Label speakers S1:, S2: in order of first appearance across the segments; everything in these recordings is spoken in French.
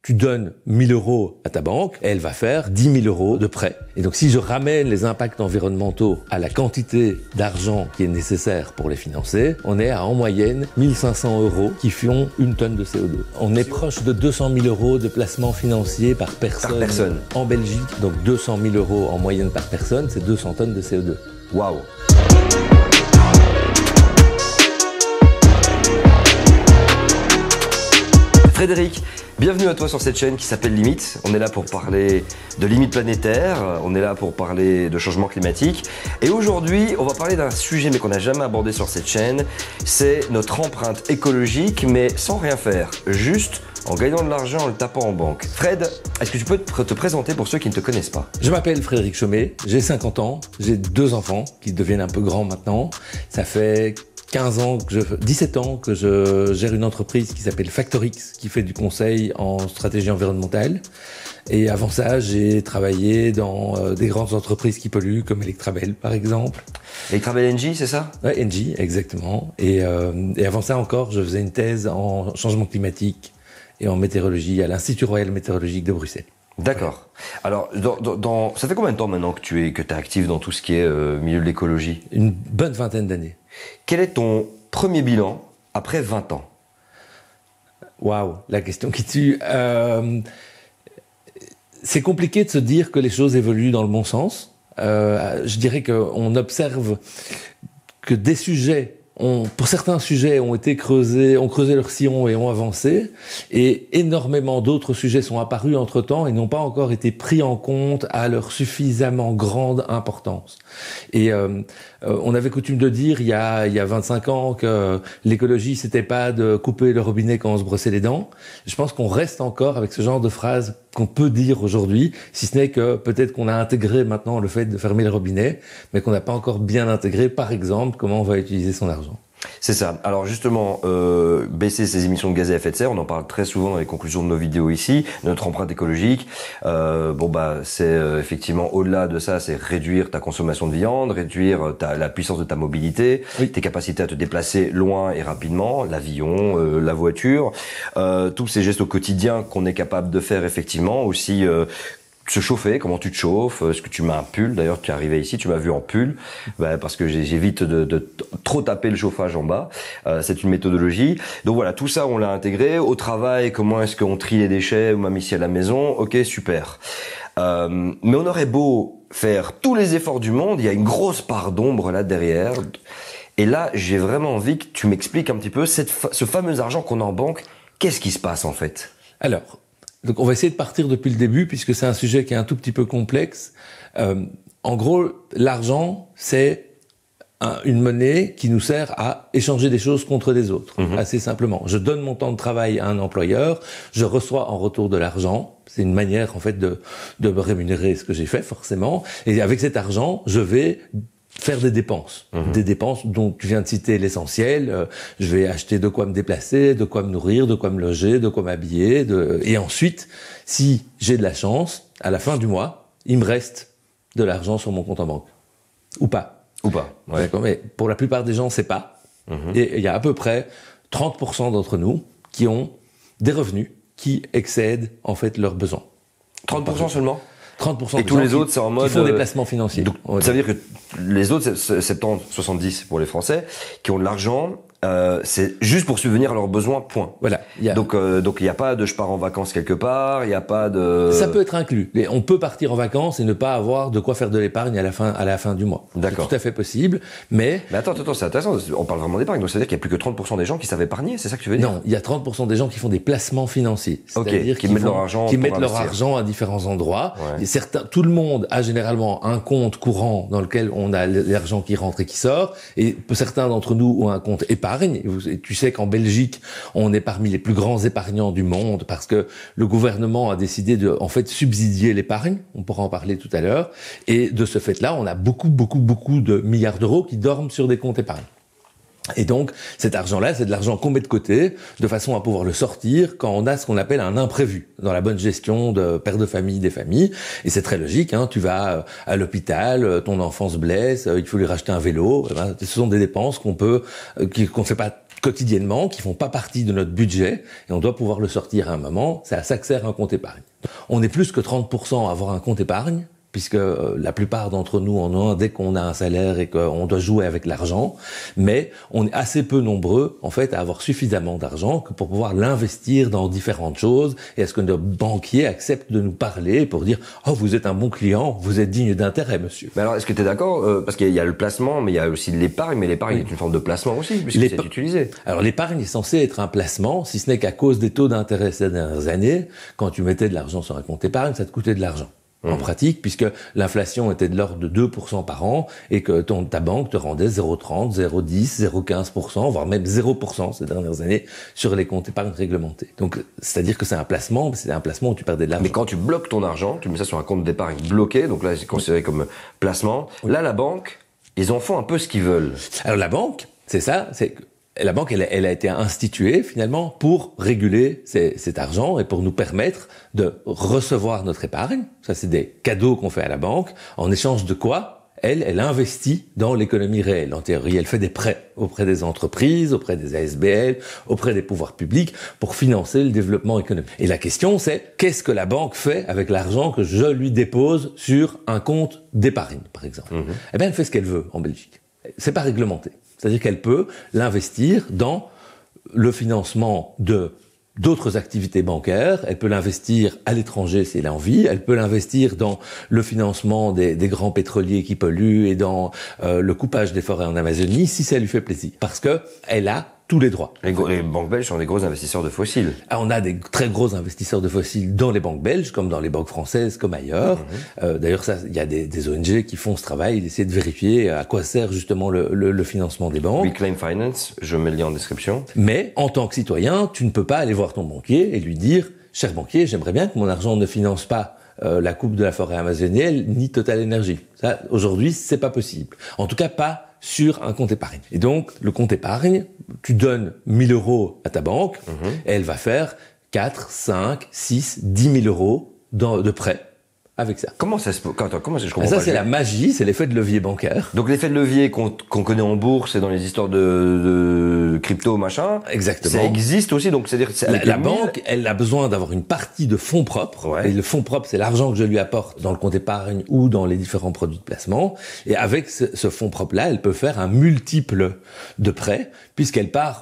S1: tu donnes 1 000 € à ta banque, elle va faire 10 000 € de prêt. Et donc, si je ramène les impacts environnementaux à la quantité d'argent qui est nécessaire pour les financer, on est à en moyenne 1 500 € qui font 1 tonne de CO2. On est proche de 200 000 € de placement financier par personne en Belgique. Donc, 200 000 € en moyenne par personne, c'est 200 tonnes de CO2.
S2: Waouh! Frédéric, bienvenue à toi sur cette chaîne qui s'appelle Limites. On est là pour parler de limites planétaires, on est là pour parler de changement climatique. Et aujourd'hui, on va parler d'un sujet mais qu'on n'a jamais abordé sur cette chaîne. C'est notre empreinte écologique, mais sans rien faire, juste en gagnant de l'argent en le tapant en banque. Fred, est-ce que tu peux te présenter pour ceux qui ne te connaissent pas?
S1: Je m'appelle Frédéric Chaumet, j'ai 50 ans, j'ai 2 enfants qui deviennent un peu grands maintenant. Ça fait 17 ans que je gère une entreprise qui s'appelle Factorix, qui fait du conseil en stratégie environnementale. Et avant ça, j'ai travaillé dans des grandes entreprises qui polluent, comme Electrabel, par exemple.
S2: Electrabel Engie, c'est ça?
S1: Ouais, Engie, exactement. Et avant ça encore, je faisais une thèse en changement climatique et en météorologie à l'Institut Royal Météorologique de Bruxelles.
S2: D'accord. Alors, ça fait combien de temps maintenant que tu es actif dans tout ce qui est milieu de l'écologie?
S1: Une bonne vingtaine d'années.
S2: Quel est ton premier bilan après 20 ans?
S1: Waouh, la question qui tue. C'est compliqué de se dire que les choses évoluent dans le bon sens. Je dirais qu'on observe que des sujets pour certains sujets ont été creusés, ont creusé leur sillon et ont avancé, et énormément d'autres sujets sont apparus entre-temps et n'ont pas encore été pris en compte à leur suffisamment grande importance. Et on avait coutume de dire il y a 25 ans que l'écologie c'était pas de couper le robinet quand on se brossait les dents. Je pense qu'on reste encore avec ce genre de phrase qu'on peut dire aujourd'hui, si ce n'est que peut-être qu'on a intégré maintenant le fait de fermer le robinet, mais qu'on n'a pas encore bien intégré, par exemple, comment on va utiliser son argent.
S2: C'est ça. Alors justement, baisser ses émissions de gaz à effet de serre, on en parle très souvent dans les conclusions de nos vidéos ici, notre empreinte écologique. C'est effectivement au-delà de ça, c'est réduire ta consommation de viande, réduire la puissance de ta mobilité, oui, tes capacités à te déplacer loin et rapidement, l'avion, la voiture, tous ces gestes au quotidien qu'on est capable de faire effectivement aussi. Se chauffer, comment tu te chauffes, est-ce que tu mets un pull? D'ailleurs, tu es arrivé ici, tu m'as vu en pull, parce que j'évite de trop taper le chauffage en bas. C'est une méthodologie. Donc voilà, tout ça, on l'a intégré. Au travail, comment est-ce qu'on trie les déchets, ou même ici à la maison? Ok, super. Mais on aurait beau faire tous les efforts du monde, il y a une grosse part d'ombre là derrière. Et là, j'ai vraiment envie que tu m'expliques un petit peu ce fameux argent qu'on a en banque. Qu'est-ce qui se passe en fait?
S1: Alors, donc on va essayer de partir depuis le début puisque c'est un sujet qui est un tout petit peu complexe. En gros, l'argent, c'est une monnaie qui nous sert à échanger des choses contre des autres, assez simplement. Je donne mon temps de travail à un employeur, je reçois en retour de l'argent. C'est une manière en fait de me rémunérer ce que j'ai fait forcément. Et avec cet argent, je vais faire des dépenses. Des dépenses dont tu viens de citer l'essentiel. Je vais acheter de quoi me déplacer, de quoi me nourrir, de quoi me loger, de quoi m'habiller. Et ensuite, si j'ai de la chance, à la fin du mois, il me reste de l'argent sur mon compte en banque. Ou pas.
S2: Ou pas, ouais.
S1: D'accord, mais pour la plupart des gens, c'est pas. Et il y a à peu près 30% d'entre nous qui ont des revenus qui excèdent en fait leurs besoins.
S2: 30% seulement?
S1: 30%
S2: et tous les autres, c'est en mode...
S1: Qui font des placements financiers.
S2: Donc, ça veut dire que les autres, 70, 70 pour les Français, qui ont de l'argent, c'est juste pour subvenir à leurs besoins, point.
S1: Voilà.
S2: Donc il n'y a pas de je pars en vacances quelque part, il n'y a pas de...
S1: Ça peut être inclus. Et on peut partir en vacances et ne pas avoir de quoi faire de l'épargne à la fin du mois.
S2: D'accord.
S1: C'est tout à fait possible, mais...
S2: Mais attends, c'est intéressant, on parle vraiment d'épargne, donc ça veut dire qu'il y a plus que 30% des gens qui savent épargner, c'est ça que tu veux dire?
S1: Non, il y a 30% des gens qui font des placements financiers. C'est-à-dire
S2: qui mettent leur argent
S1: à différents endroits. Ouais. Et tout le monde a généralement un compte courant dans lequel on a l'argent qui rentre et qui sort, et certains d'entre nous ont un compte épargne. Et tu sais qu'en Belgique, on est parmi les plus grands épargnants du monde parce que le gouvernement a décidé de, en fait, subsidier l'épargne. On pourra en parler tout à l'heure. Et de ce fait-là, on a beaucoup de milliards d'euros qui dorment sur des comptes épargne. Et donc, cet argent-là, c'est de l'argent qu'on met de côté, de façon à pouvoir le sortir quand on a ce qu'on appelle un imprévu, dans la bonne gestion de père de famille, des familles. Et c'est très logique, hein, tu vas à l'hôpital, ton enfant se blesse, il faut lui racheter un vélo. Ce sont des dépenses qu'on ne fait pas quotidiennement, qui font pas partie de notre budget, et on doit pouvoir le sortir à un moment. C'est à ça que sert un compte épargne. On est plus que 30% à avoir un compte épargne, puisque la plupart d'entre nous en ont un dès qu'on a un salaire et qu'on doit jouer avec l'argent, mais on est assez peu nombreux, en fait, à avoir suffisamment d'argent que pour pouvoir l'investir dans différentes choses, et à ce que nos banquiers acceptent de nous parler pour dire « Oh, vous êtes un bon client, vous êtes digne d'intérêt, monsieur. »
S2: Mais alors, est-ce que tu es d'accord parce qu'il y a le placement, mais il y a aussi de l'épargne, mais l'épargne est une forme de placement aussi, puisque c'est utilisé.
S1: Alors, l'épargne est censée être un placement, si ce n'est qu'à cause des taux d'intérêt ces dernières années, quand tu mettais de l'argent sur un compte épargne, ça te coûtait de l'argent. En pratique, puisque l'inflation était de l'ordre de 2% par an et que ta banque te rendait 0,30, 0,10, 0,15%, voire même 0% ces dernières années sur les comptes épargne réglementés. Donc, c'est-à-dire que c'est un placement, mais c'est un placement où tu perdais de l'argent.
S2: Mais quand tu bloques ton argent, tu mets ça sur un compte d'épargne bloqué, donc là c'est considéré comme placement. Là, la banque, ils en font un peu ce qu'ils veulent.
S1: Alors la banque, c'est ça, la banque, elle a été instituée finalement pour réguler cet argent et pour nous permettre de recevoir notre épargne. Ça, c'est des cadeaux qu'on fait à la banque. En échange de quoi, elle investit dans l'économie réelle. En théorie, elle fait des prêts auprès des entreprises, auprès des ASBL, auprès des pouvoirs publics pour financer le développement économique. Et la question, c'est qu'est-ce que la banque fait avec l'argent que je lui dépose sur un compte d'épargne, par exemple? Eh bien, elle fait ce qu'elle veut en Belgique. C'est pas réglementé. C'est-à-dire qu'elle peut l'investir dans le financement d'autres activités bancaires, elle peut l'investir à l'étranger si elle a envie, elle peut l'investir dans le financement des grands pétroliers qui polluent et dans le coupage des forêts en Amazonie si ça lui fait plaisir. Parce que elle a tous les droits.
S2: Les banques belges sont des gros investisseurs de fossiles.
S1: On a des très gros investisseurs de fossiles dans les banques belges, comme dans les banques françaises, comme ailleurs. D'ailleurs, il y a des ONG qui font ce travail, d'essayer de vérifier à quoi sert justement le financement des banques.
S2: Reclaim Finance, je mets le lien en description.
S1: Mais en tant que citoyen, tu ne peux pas aller voir ton banquier et lui dire « Cher banquier, j'aimerais bien que mon argent ne finance pas la coupe de la forêt amazonienne ni Total Energy. » Ça, aujourd'hui, c'est pas possible. En tout cas, pas sur un compte épargne. Et donc, le compte épargne, tu donnes 1 000 € à ta banque, et elle va faire 4, 5, 6, 10 000 euros de prêt avec ça.
S2: Comment ça se peut? Comment je comprends
S1: ça,
S2: pas.
S1: c'est la magie, c'est l'effet de levier bancaire.
S2: Donc l'effet de levier qu'on connaît en bourse et dans les histoires de crypto, machin.
S1: Exactement.
S2: Ça existe aussi, donc c'est-à-dire que
S1: la banque, elle a besoin d'avoir une partie de fonds propres.
S2: Ouais.
S1: Et le fonds propre, c'est l'argent que je lui apporte dans le compte épargne ou dans les différents produits de placement. Et avec ce fonds propre-là, elle peut faire un multiple de prêts,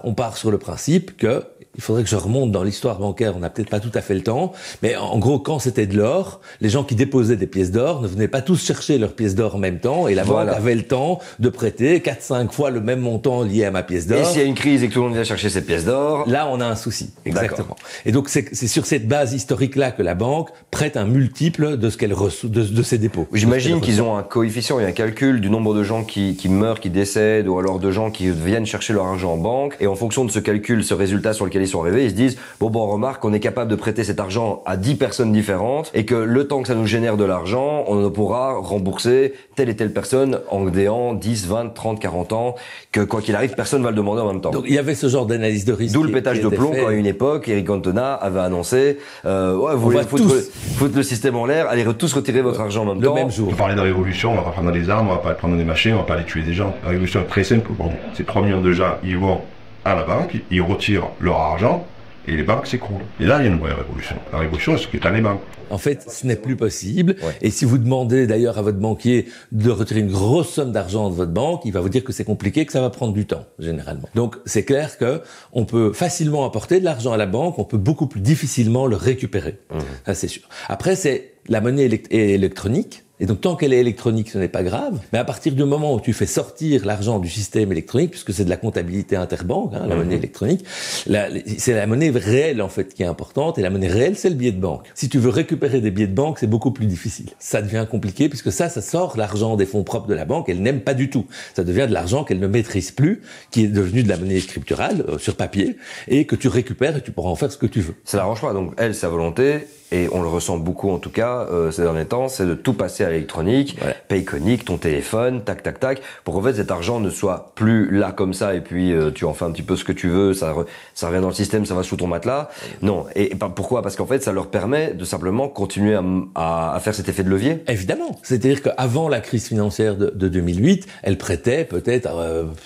S1: on part sur le principe que il faudrait que je remonte dans l'histoire bancaire, on n'a peut-être pas tout à fait le temps, mais en gros, quand c'était de l'or, les gens qui déposaient des pièces d'or ne venaient pas tous chercher leurs pièces d'or en même temps, et la banque avait le temps de prêter 4-5 fois le même montant lié à ma pièce d'or.
S2: Et s'il y a une crise et que tout le monde vient chercher ses pièces d'or...
S1: Là, on a un souci. Exactement. Et donc, c'est sur cette base historique-là que la banque prête un multiple de ce qu'elle reçoit, de ses dépôts.
S2: J'imagine qu'ils ont un coefficient et un calcul du nombre de gens qui meurent, qui décèdent, ou alors de gens qui viennent chercher leur argent en banque, et en fonction de ce calcul, ce résultat sur lequel ils sont arrivés, ils se disent bon on remarque qu'on est capable de prêter cet argent à 10 personnes différentes et que le temps que ça nous génère de l'argent, on ne pourra rembourser telle et telle personne en déant 10, 20, 30, 40 ans, que quoi qu'il arrive, personne va le demander en même temps.
S1: Donc il y avait ce genre d'analyse de risque.
S2: D'où le pétage de plomb quand à une époque, Eric Cantona avait annoncé vous voulez foutre le système en l'air, allez tous retirer votre argent en même temps.
S1: Le même jour.
S3: On parlait de révolution, on va pas prendre des armes, on va pas prendre des machines, on va pas aller tuer des gens. La révolution est très simple. Bon, c'est 3 millions de gens, ils vont à la banque, ils retirent leur argent et les banques s'écroulent. Et là, il y a une vraie révolution. La révolution, c'est ce qui est dans les banques.
S1: En fait, ce n'est plus possible. Ouais. Et si vous demandez d'ailleurs à votre banquier de retirer une grosse somme d'argent de votre banque, il va vous dire que c'est compliqué, que ça va prendre du temps, généralement. Donc, c'est clair que on peut facilement apporter de l'argent à la banque, on peut beaucoup plus difficilement le récupérer. Ça, c'est sûr. Après, c'est la monnaie électronique. Et donc, tant qu'elle est électronique, ce n'est pas grave. Mais à partir du moment où tu fais sortir l'argent du système électronique, puisque c'est de la comptabilité interbanque, la monnaie électronique, c'est la monnaie réelle, en fait, qui est importante. Et la monnaie réelle, c'est le billet de banque. Si tu veux récupérer des billets de banque, c'est beaucoup plus difficile. Ça devient compliqué, puisque ça sort l'argent des fonds propres de la banque. Elle n'aime pas du tout. Ça devient de l'argent qu'elle ne maîtrise plus, qui est devenu de la monnaie scripturale, sur papier, et que tu récupères et tu pourras en faire ce que tu veux.
S2: Ça l'arrange pas. Donc, elle, sa volonté, et on le ressent beaucoup en tout cas ces derniers temps, c'est de tout passer à l'électronique, Payconic, ton téléphone, tac tac tac, pour qu'en fait cet argent ne soit plus là comme ça et puis tu en fais un petit peu ce que tu veux, ça revient dans le système, ça va sous ton matelas. Non, et pourquoi? Parce qu'en fait ça leur permet de simplement continuer à faire cet effet de levier.
S1: Évidemment, c'est-à-dire qu'avant la crise financière de 2008, elle prêtait peut-être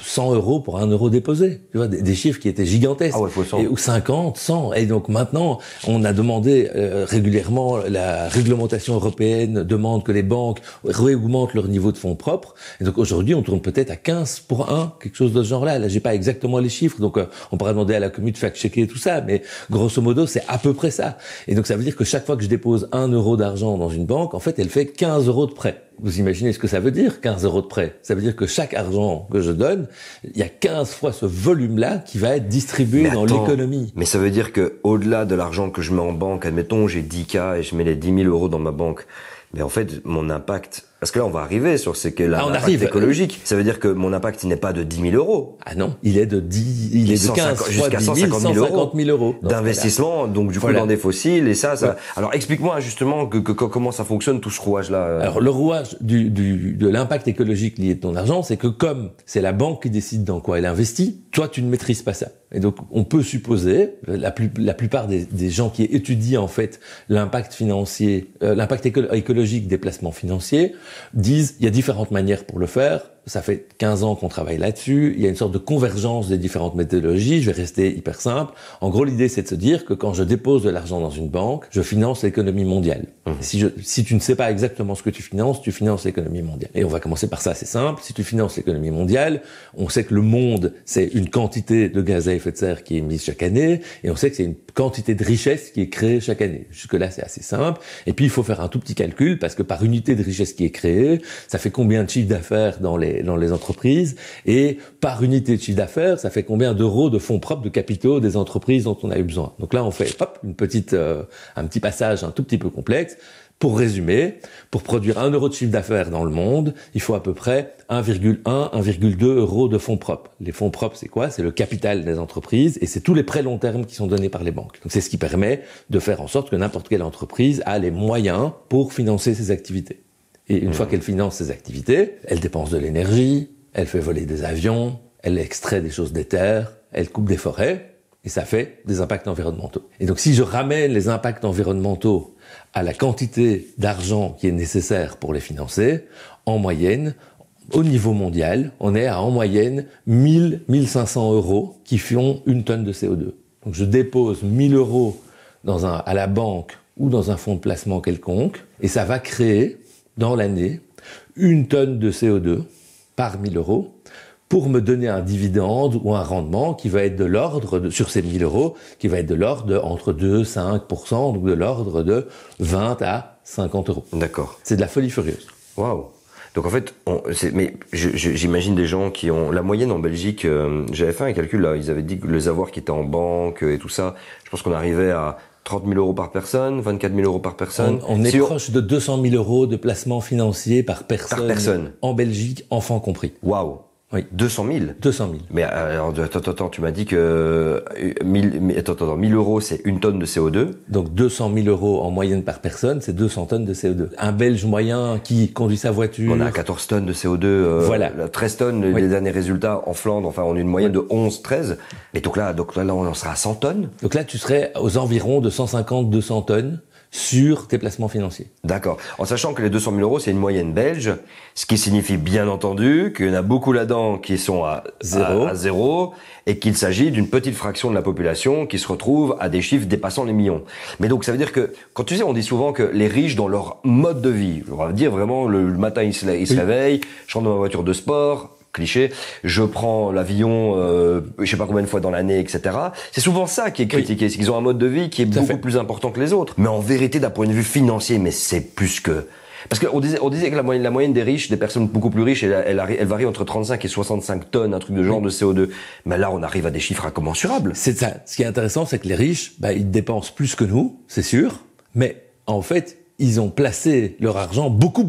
S1: 100 € pour 1 € déposé. Tu vois, des chiffres qui étaient gigantesques.
S2: Ah ouais, faut 100.
S1: Ou 50, 100. Et donc maintenant, on a demandé régulièrement, la réglementation européenne demande que les banques réaugmentent leur niveau de fonds propres. Et donc aujourd'hui, on tourne peut-être à 15 pour 1, quelque chose de ce genre-là. Là, j'ai pas exactement les chiffres, donc on pourra demander à la commu de fact-checker tout ça, mais grosso modo, c'est à peu près ça. Et donc ça veut dire que chaque fois que je dépose 1 € d'argent dans une banque, en fait, elle fait 15 € de prêt. Vous imaginez ce que ça veut dire, 15 € de prêt? Ça veut dire que chaque argent que je donne, il y a 15 fois ce volume-là qui va être distribué dans l'économie.
S2: Mais ça veut dire que au-delà de l'argent que je mets en banque, admettons, j'ai 10K et je mets les 10 000 € dans ma banque, mais en fait, mon impact... Parce que là, on va arriver sur l'impact écologique. Ça veut dire que mon impact, il n'est pas de 10 000 €.
S1: Ah non, il est de 15 fois
S2: jusqu'à
S1: 150 000 €
S2: d'investissement, donc du coup dans des fossiles et ça. Alors explique-moi justement comment ça fonctionne tout ce rouage-là.
S1: Alors le rouage de l'impact écologique lié de ton argent, c'est que comme c'est la banque qui décide dans quoi elle investit, toi tu ne maîtrises pas ça. Et donc on peut supposer, la plupart des gens qui étudient en fait l'impact financier, l'impact écologique des placements financiers, disent il y a différentes manières pour le faire. Ça fait 15 ans qu'on travaille là-dessus. Il y a une sorte de convergence des différentes méthodologies. Je vais rester hyper simple. En gros, l'idée, c'est de se dire que quand je dépose de l'argent dans une banque, je finance l'économie mondiale. Si tu ne sais pas exactement ce que tu finances l'économie mondiale. Et on va commencer par ça, c'est simple. Si tu finances l'économie mondiale, on sait que le monde, c'est une quantité de gaz à effet de serre qui est émise chaque année, et on sait que c'est une quantité de richesse qui est créée chaque année. Jusque-là, c'est assez simple. Et puis, il faut faire un tout petit calcul, parce que par unité de richesse qui est créée, ça fait combien de chiffre d'affaires dans les entreprises, et par unité de chiffre d'affaires, ça fait combien d'euros de fonds propres, de capitaux des entreprises dont on a eu besoin. Donc là, on fait un petit passage un tout petit peu complexe. Pour résumer, pour produire 1 € de chiffre d'affaires dans le monde, il faut à peu près 1,2 € de fonds propres. Les fonds propres, c'est quoi? C'est le capital des entreprises, et c'est tous les prêts long terme qui sont donnés par les banques. Donc c'est ce qui permet de faire en sorte que n'importe quelle entreprise a les moyens pour financer ses activités. Et une fois qu'elle finance ses activités, elle dépense de l'énergie, elle fait voler des avions, elle extrait des choses des terres, elle coupe des forêts, et ça fait des impacts environnementaux. Et donc si je ramène les impacts environnementaux à la quantité d'argent qui est nécessaire pour les financer, en moyenne, au niveau mondial, on est à en moyenne 1500 € qui font une tonne de CO2. Donc je dépose 1000 € à la banque ou dans un fonds de placement quelconque, et ça va créer dans l'année, 1 tonne de CO2 par 1000 € pour me donner un dividende ou un rendement qui va être de l'ordre sur ces 1000 €, qui va être de l'ordre entre 2 et 5%, donc de l'ordre de 20 à 50 €.
S2: D'accord.
S1: C'est de la folie furieuse.
S2: Waouh. Donc en fait, j'imagine des gens qui ont la moyenne en Belgique. J'avais fait un calcul là, ils avaient dit que les avoirs qui étaient en banque et tout ça, je pense qu'on arrivait à 30 000 € par personne, 24 000 € par personne.
S1: On est proche de 200 000 € de placement financier par personne. En Belgique, enfants compris.
S2: Waouh.
S1: Oui.
S2: 200 000.
S1: 200 000.
S2: Mais alors, attends, tu m'as dit que 1000 € c'est 1 tonne de CO2.
S1: Donc 200 000 € en moyenne par personne, c'est 200 tonnes de CO2. Un Belge moyen qui conduit sa voiture...
S2: On a 14 tonnes de CO2.
S1: Voilà.
S2: 13 tonnes, les derniers résultats en Flandre, enfin on a une moyenne de 11, 13. Mais donc là, on en sera à 100 tonnes.
S1: Donc là, tu serais aux environs de 150-200 tonnes sur tes placements financiers.
S2: D'accord. En sachant que les 200 000 €, c'est une moyenne belge, ce qui signifie bien entendu qu'il y en a beaucoup là-dedans qui sont à zéro, et qu'il s'agit d'une petite fraction de la population qui se retrouve à des chiffres dépassant les millions. Mais donc ça veut dire que, quand tu sais, on dit souvent que les riches dans leur mode de vie, on va dire vraiment le matin ils se réveillent, je rentre dans ma voiture de sport, cliché, je prends l'avion, je sais pas combien de fois dans l'année, etc. C'est souvent ça qui est critiqué, c'est qu'ils ont un mode de vie qui est beaucoup plus important que les autres. Mais en vérité, d'un point de vue financier, mais c'est plus que... Parce qu'on disait que la moyenne des riches, des personnes beaucoup plus riches, elle varie entre 35 et 65 tonnes, un truc de genre de CO2. Mais là, on arrive à des chiffres incommensurables.
S1: C'est ça. Ce qui est intéressant, c'est que les riches, ils dépensent plus que nous, c'est sûr, mais en fait, ils ont placé leur argent beaucoup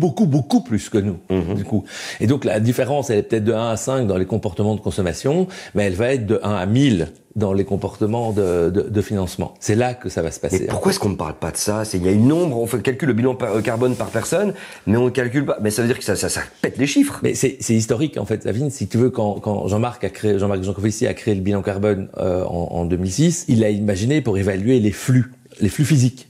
S1: plus que nous, du coup. Et donc, la différence, elle est peut-être de 1 à 5 dans les comportements de consommation, mais elle va être de 1 à 1000 dans les comportements de financement. C'est là que ça va se passer.
S2: Mais pourquoi est-ce qu'on ne parle pas de ça? Il y a une ombre, on fait calcule le bilan carbone par personne, mais on ne calcule pas. Mais ça veut dire que ça pète les chiffres.
S1: Mais c'est historique, en fait, Savine. Si tu veux, quand Jean-Marc Jancovici a créé le bilan carbone en 2006, il l'a imaginé pour évaluer les flux physiques.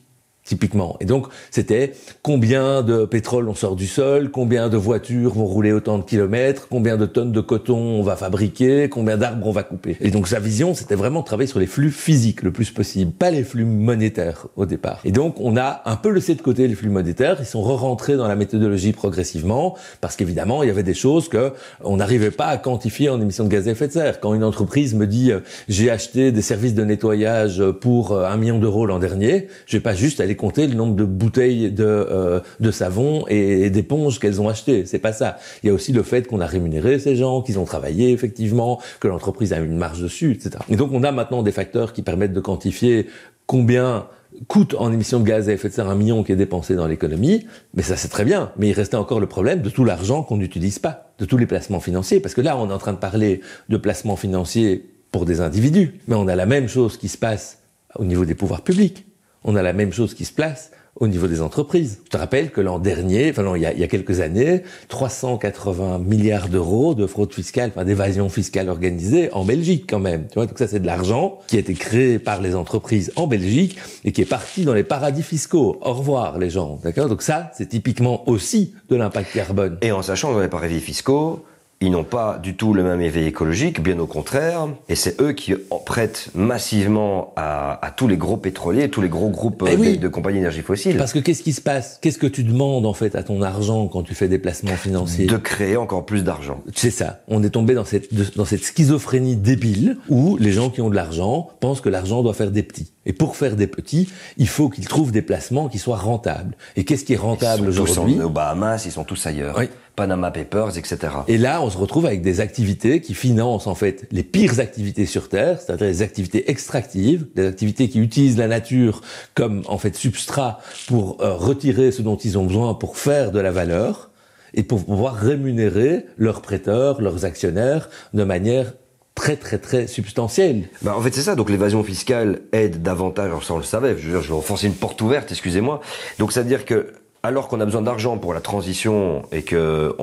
S1: Typiquement. Et donc, c'était combien de pétrole on sort du sol, combien de voitures vont rouler autant de kilomètres, combien de tonnes de coton on va fabriquer, combien d'arbres on va couper. Et donc, sa vision, c'était vraiment de travailler sur les flux physiques le plus possible, pas les flux monétaires au départ. Et donc, on a un peu laissé de côté les flux monétaires, ils sont re-rentrés dans la méthodologie progressivement, parce qu'évidemment, il y avait des choses que on n'arrivait pas à quantifier en émissions de gaz à effet de serre. Quand une entreprise me dit, j'ai acheté des services de nettoyage pour 1 million d'euros l'an dernier, je vais pas juste aller compter le nombre de bouteilles de savon et d'éponges qu'elles ont achetées. C'est pas ça. Il y a aussi le fait qu'on a rémunéré ces gens, qu'ils ont travaillé effectivement, que l'entreprise a une marge dessus, etc. Et donc on a maintenant des facteurs qui permettent de quantifier combien coûte en émissions de gaz à effet de serre 1 million qui est dépensé dans l'économie, mais ça c'est très bien. Mais il restait encore le problème de tout l'argent qu'on n'utilise pas, de tous les placements financiers, parce que là on est en train de parler de placements financiers pour des individus, mais on a la même chose qui se passe au niveau des pouvoirs publics. On a la même chose qui se place au niveau des entreprises. Je te rappelle que l'an dernier, il y a quelques années, 380 milliards d'euros de fraude fiscale, d'évasion fiscale organisée en Belgique quand même. Tu vois, donc ça c'est de l'argent qui a été créé par les entreprises en Belgique et qui est parti dans les paradis fiscaux. Au revoir les gens, d'accord? Donc ça, c'est typiquement aussi de l'impact carbone.
S2: Et en sachant que dans les paradis fiscaux, ils n'ont pas du tout le même éveil écologique, bien au contraire, et c'est eux qui en prêtent massivement à tous les gros pétroliers, tous les gros groupes de compagnies d'énergie fossile.
S1: Parce que qu'est-ce qui se passe? Qu'est-ce que tu demandes en fait à ton argent quand tu fais des placements financiers?
S2: De créer encore plus d'argent.
S1: C'est ça. On est tombé dans cette schizophrénie débile où les gens qui ont de l'argent pensent que l'argent doit faire des petits. Et pour faire des petits, il faut qu'ils trouvent des placements qui soient rentables. Et qu'est-ce qui est rentable aujourd'hui?
S2: Aux Bahamas, ils sont tous ailleurs.
S1: Oui.
S2: Panama Papers, etc.
S1: Et là, on se retrouve avec des activités qui financent en fait les pires activités sur Terre, c'est-à-dire les activités extractives, des activités qui utilisent la nature comme en fait substrat pour retirer ce dont ils ont besoin pour faire de la valeur et pour pouvoir rémunérer leurs prêteurs, leurs actionnaires de manière très substantielle.
S2: En fait, c'est ça. Donc, l'évasion fiscale aide davantage. Alors, ça, on le savait. Je vais enfoncer une porte ouverte, excusez-moi. Donc, ça veut dire que alors qu'on a besoin d'argent pour la transition et que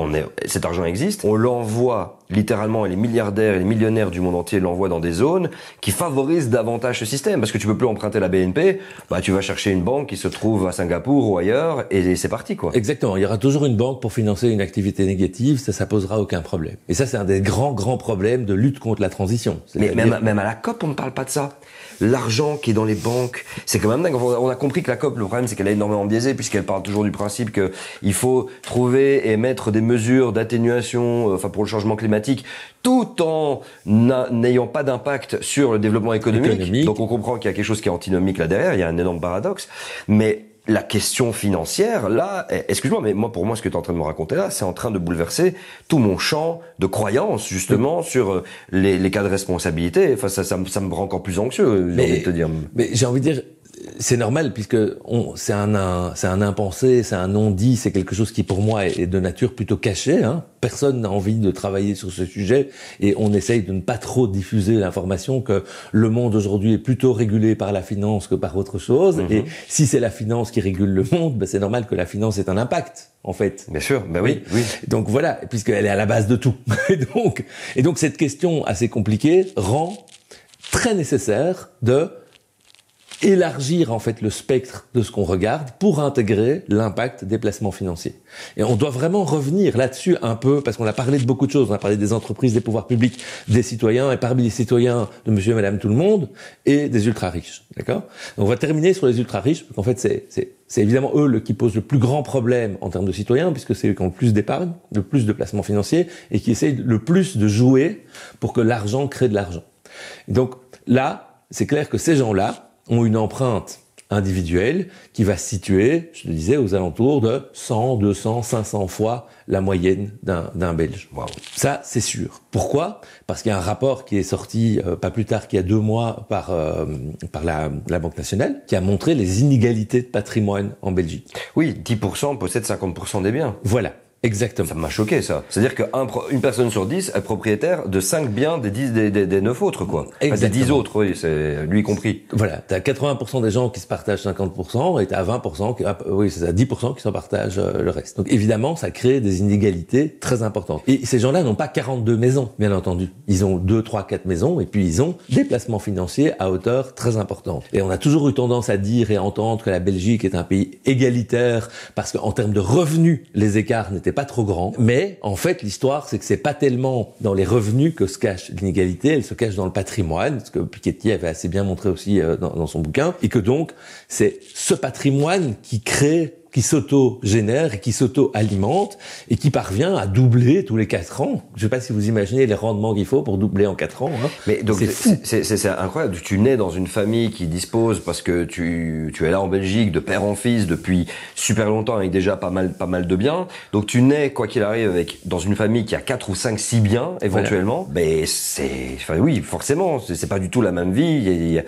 S2: cet argent existe, on l'envoie littéralement, et les milliardaires et les millionnaires du monde entier l'envoient dans des zones qui favorisent davantage ce système. Parce que tu peux plus emprunter la BNP, tu vas chercher une banque qui se trouve à Singapour ou ailleurs, et c'est parti, quoi.
S1: Exactement. Il y aura toujours une banque pour financer une activité négative, ça posera aucun problème. Et ça, c'est un des grands problèmes de lutte contre la transition.
S2: Mais même à la COP, on ne parle pas de ça. L'argent qui est dans les banques, c'est quand même dingue. On a compris que la COP, le problème, c'est qu'elle est énormément biaisée, puisqu'elle parle toujours du principe qu'il faut trouver et mettre des mesures d'atténuation, pour le changement climatique, tout en n'ayant pas d'impact sur le développement économique. Donc on comprend qu'il y a quelque chose qui est antinomique là derrière, il y a un énorme paradoxe. Mais la question financière, là, excuse-moi, mais pour moi, ce que tu es en train de me raconter là, c'est en train de bouleverser tout mon champ de croyance, justement, sur les cas de responsabilité. Enfin, ça me rend encore plus anxieux, j'ai envie de te dire.
S1: Mais j'ai envie de dire, c'est normal, puisque c'est un impensé, c'est un non-dit, c'est quelque chose qui, pour moi, est de nature plutôt cachée, hein. Personne n'a envie de travailler sur ce sujet, et on essaye de ne pas trop diffuser l'information que le monde aujourd'hui est plutôt régulé par la finance que par autre chose, et si c'est la finance qui régule le monde, c'est normal que la finance ait un impact, en fait.
S2: Bien sûr, oui.
S1: Donc voilà, puisqu'elle est à la base de tout. Et donc cette question assez compliquée rend très nécessaire de élargir en fait le spectre de ce qu'on regarde pour intégrer l'impact des placements financiers. Et on doit vraiment revenir là-dessus un peu, parce qu'on a parlé de beaucoup de choses, on a parlé des entreprises, des pouvoirs publics, des citoyens, et parmi les citoyens de monsieur et madame tout le monde, et des ultra-riches, d'accord? Donc on va terminer sur les ultra-riches, parce qu'en fait c'est évidemment eux qui posent le plus grand problème en termes de citoyens, puisque c'est eux qui ont le plus d'épargne, le plus de placements financiers, et qui essayent le plus de jouer pour que l'argent crée de l'argent. Et donc là, c'est clair que ces gens-là ont une empreinte individuel qui va se situer, je le disais, aux alentours de 100, 200, 500 fois la moyenne d'un Belge.
S2: Wow.
S1: Ça, c'est sûr. Pourquoi ? Parce qu'il y a un rapport qui est sorti pas plus tard qu'il y a 2 mois par la Banque nationale qui a montré les inégalités de patrimoine en Belgique.
S2: Oui, 10% possède 50% des biens.
S1: Voilà. Exactement.
S2: Ça m'a choqué, ça. C'est-à-dire qu'une personne sur 10 est propriétaire de 5 biens des 9 autres, quoi. Enfin, des 10 autres, oui, c'est lui compris.
S1: Voilà. T'as 80% des gens qui se partagent 50% et t'as 20% oui, c'est ça, 10% qui s'en partagent le reste. Donc, évidemment, ça crée des inégalités très importantes. Et ces gens-là n'ont pas 42 maisons, bien entendu. Ils ont 2, 3, 4 maisons et puis ils ont des placements financiers à hauteur très importante. Et on a toujours eu tendance à dire et à entendre que la Belgique est un pays égalitaire parce qu'en termes de revenus, les écarts n'étaient pas trop grand, mais en fait l'histoire c'est que c'est pas tellement dans les revenus que se cache l'inégalité, elle se cache dans le patrimoine, ce que Piketty avait assez bien montré aussi dans son bouquin, et que donc c'est ce patrimoine qui s'auto-génère et qui s'auto-alimente et qui parvient à doubler tous les 4 ans. Je sais pas si vous imaginez les rendements qu'il faut pour doubler en 4 ans. Hein.
S2: Mais donc
S1: c'est
S2: incroyable. Tu nais dans une famille qui dispose, parce que tu es là en Belgique de père en fils depuis super longtemps avec déjà pas mal de biens. Donc tu nais, quoi qu'il arrive, dans une famille qui a 4 ou 5, 6 biens éventuellement. Voilà. Mais oui, forcément, c'est pas du tout la même vie.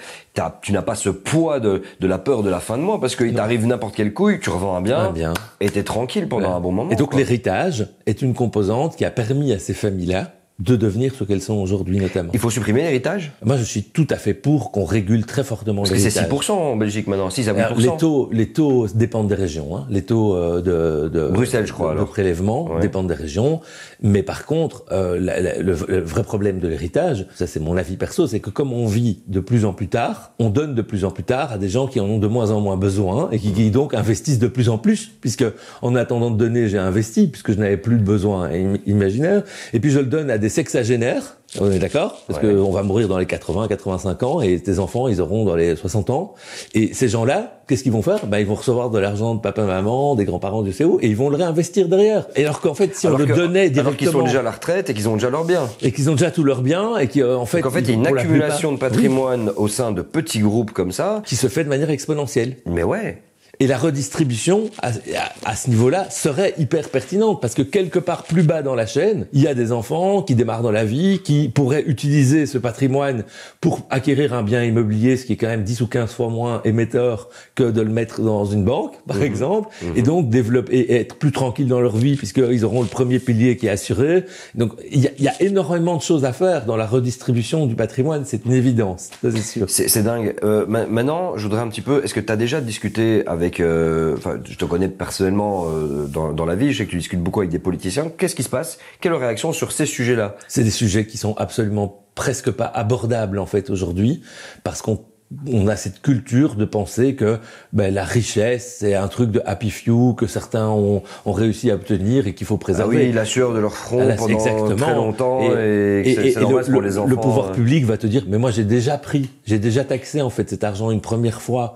S2: Tu n'as pas ce poids de la peur de la fin de mois parce qu'il t'arrive n'importe quelle couille, tu revends un bien. Et t'es tranquille pendant un bon moment.
S1: Et donc l'héritage est une composante qui a permis à ces familles-là de devenir ce qu'elles sont aujourd'hui notamment.
S2: Il faut supprimer l'héritage ?
S1: Moi, je suis tout à fait pour qu'on régule très fortement l'héritage.
S2: Parce que c'est 6% en Belgique maintenant, 6 à 8%.
S1: Les taux dépendent des régions. Hein. Les taux de
S2: Bruxelles, je crois,
S1: de prélèvement dépendent des régions. Mais par contre, le vrai problème de l'héritage, ça c'est mon avis perso, c'est que comme on vit de plus en plus tard, on donne de plus en plus tard à des gens qui en ont de moins en moins besoin et qui donc investissent de plus en plus, puisque en attendant de donner, j'ai investi, puisque je n'avais plus de besoin imaginaire, et puis je le donne à des sexagénaires, on est d'accord ? Parce que on va mourir dans les 80, 85 ans et tes enfants, ils auront dans les 60 ans. Et ces gens-là, qu'est-ce qu'ils vont faire ? Ils vont recevoir de l'argent de papa, maman, des grands-parents du CO et ils vont le réinvestir derrière. Et alors qu'en fait, si on le donnait directement...
S2: Alors qu'ils sont déjà à la retraite et qu'ils ont déjà leurs biens.
S1: Et qu'ils ont déjà tous leurs biens et qu'en fait...
S2: Donc en fait, il y a une accumulation de patrimoine au sein de petits groupes comme ça.
S1: Qui se fait de manière exponentielle.
S2: Mais ouais.
S1: Et la redistribution, à ce niveau-là, serait hyper pertinente, parce que quelque part plus bas dans la chaîne, il y a des enfants qui démarrent dans la vie, qui pourraient utiliser ce patrimoine pour acquérir un bien immobilier, ce qui est quand même 10 ou 15 fois moins émetteur que de le mettre dans une banque, par exemple, et donc développer et être plus tranquilles dans leur vie, puisqu'ils auront le premier pilier qui est assuré. Donc, il y a énormément de choses à faire dans la redistribution du patrimoine, c'est une évidence, ça c'est sûr.
S2: C'est dingue. Maintenant, je voudrais un petit peu, est-ce que tu as déjà discuté avec je te connais personnellement dans la vie, je sais que tu discutes beaucoup avec des politiciens. Qu'est-ce qui se passe ? Quelle réaction sur ces sujets-là ?
S1: C'est des sujets qui sont absolument presque pas abordables en fait aujourd'hui, parce qu'on a cette culture de penser que la richesse c'est un truc de happy few que certains ont réussi à obtenir et qu'il faut préserver.
S2: Ah oui, la sueur de leur front pendant très longtemps et c'est normal pour les enfants.
S1: Le pouvoir public va te dire mais moi j'ai déjà taxé en fait cet argent une première fois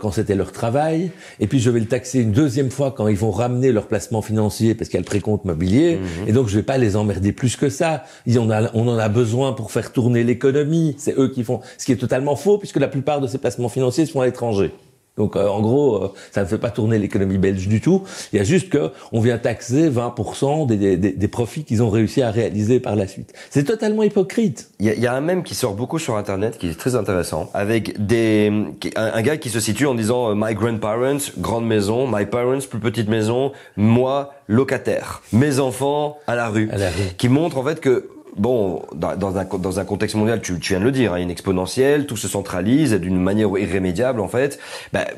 S1: quand c'était leur travail et puis je vais le taxer une deuxième fois quand ils vont ramener leur placement financier parce qu'il y a le précompte mobilier et donc je vais pas les emmerder plus que ça. On en a besoin pour faire tourner l'économie, c'est eux qui font, ce qui est totalement faux puisque la plupart de ces placements financiers sont à l'étranger. Donc en gros, ça ne fait pas tourner l'économie belge du tout. Il y a juste que on vient taxer 20% des profits qu'ils ont réussi à réaliser par la suite. C'est totalement hypocrite.
S2: Il y a un mème qui sort beaucoup sur Internet qui est très intéressant, avec un gars qui se situe en disant my grandparents, grande maison, my parents, plus petite maison, moi locataire, mes enfants à la rue. Qui montre en fait que bon, dans un contexte mondial, tu viens de le dire, une exponentielle, tout se centralise d'une manière irrémédiable en fait.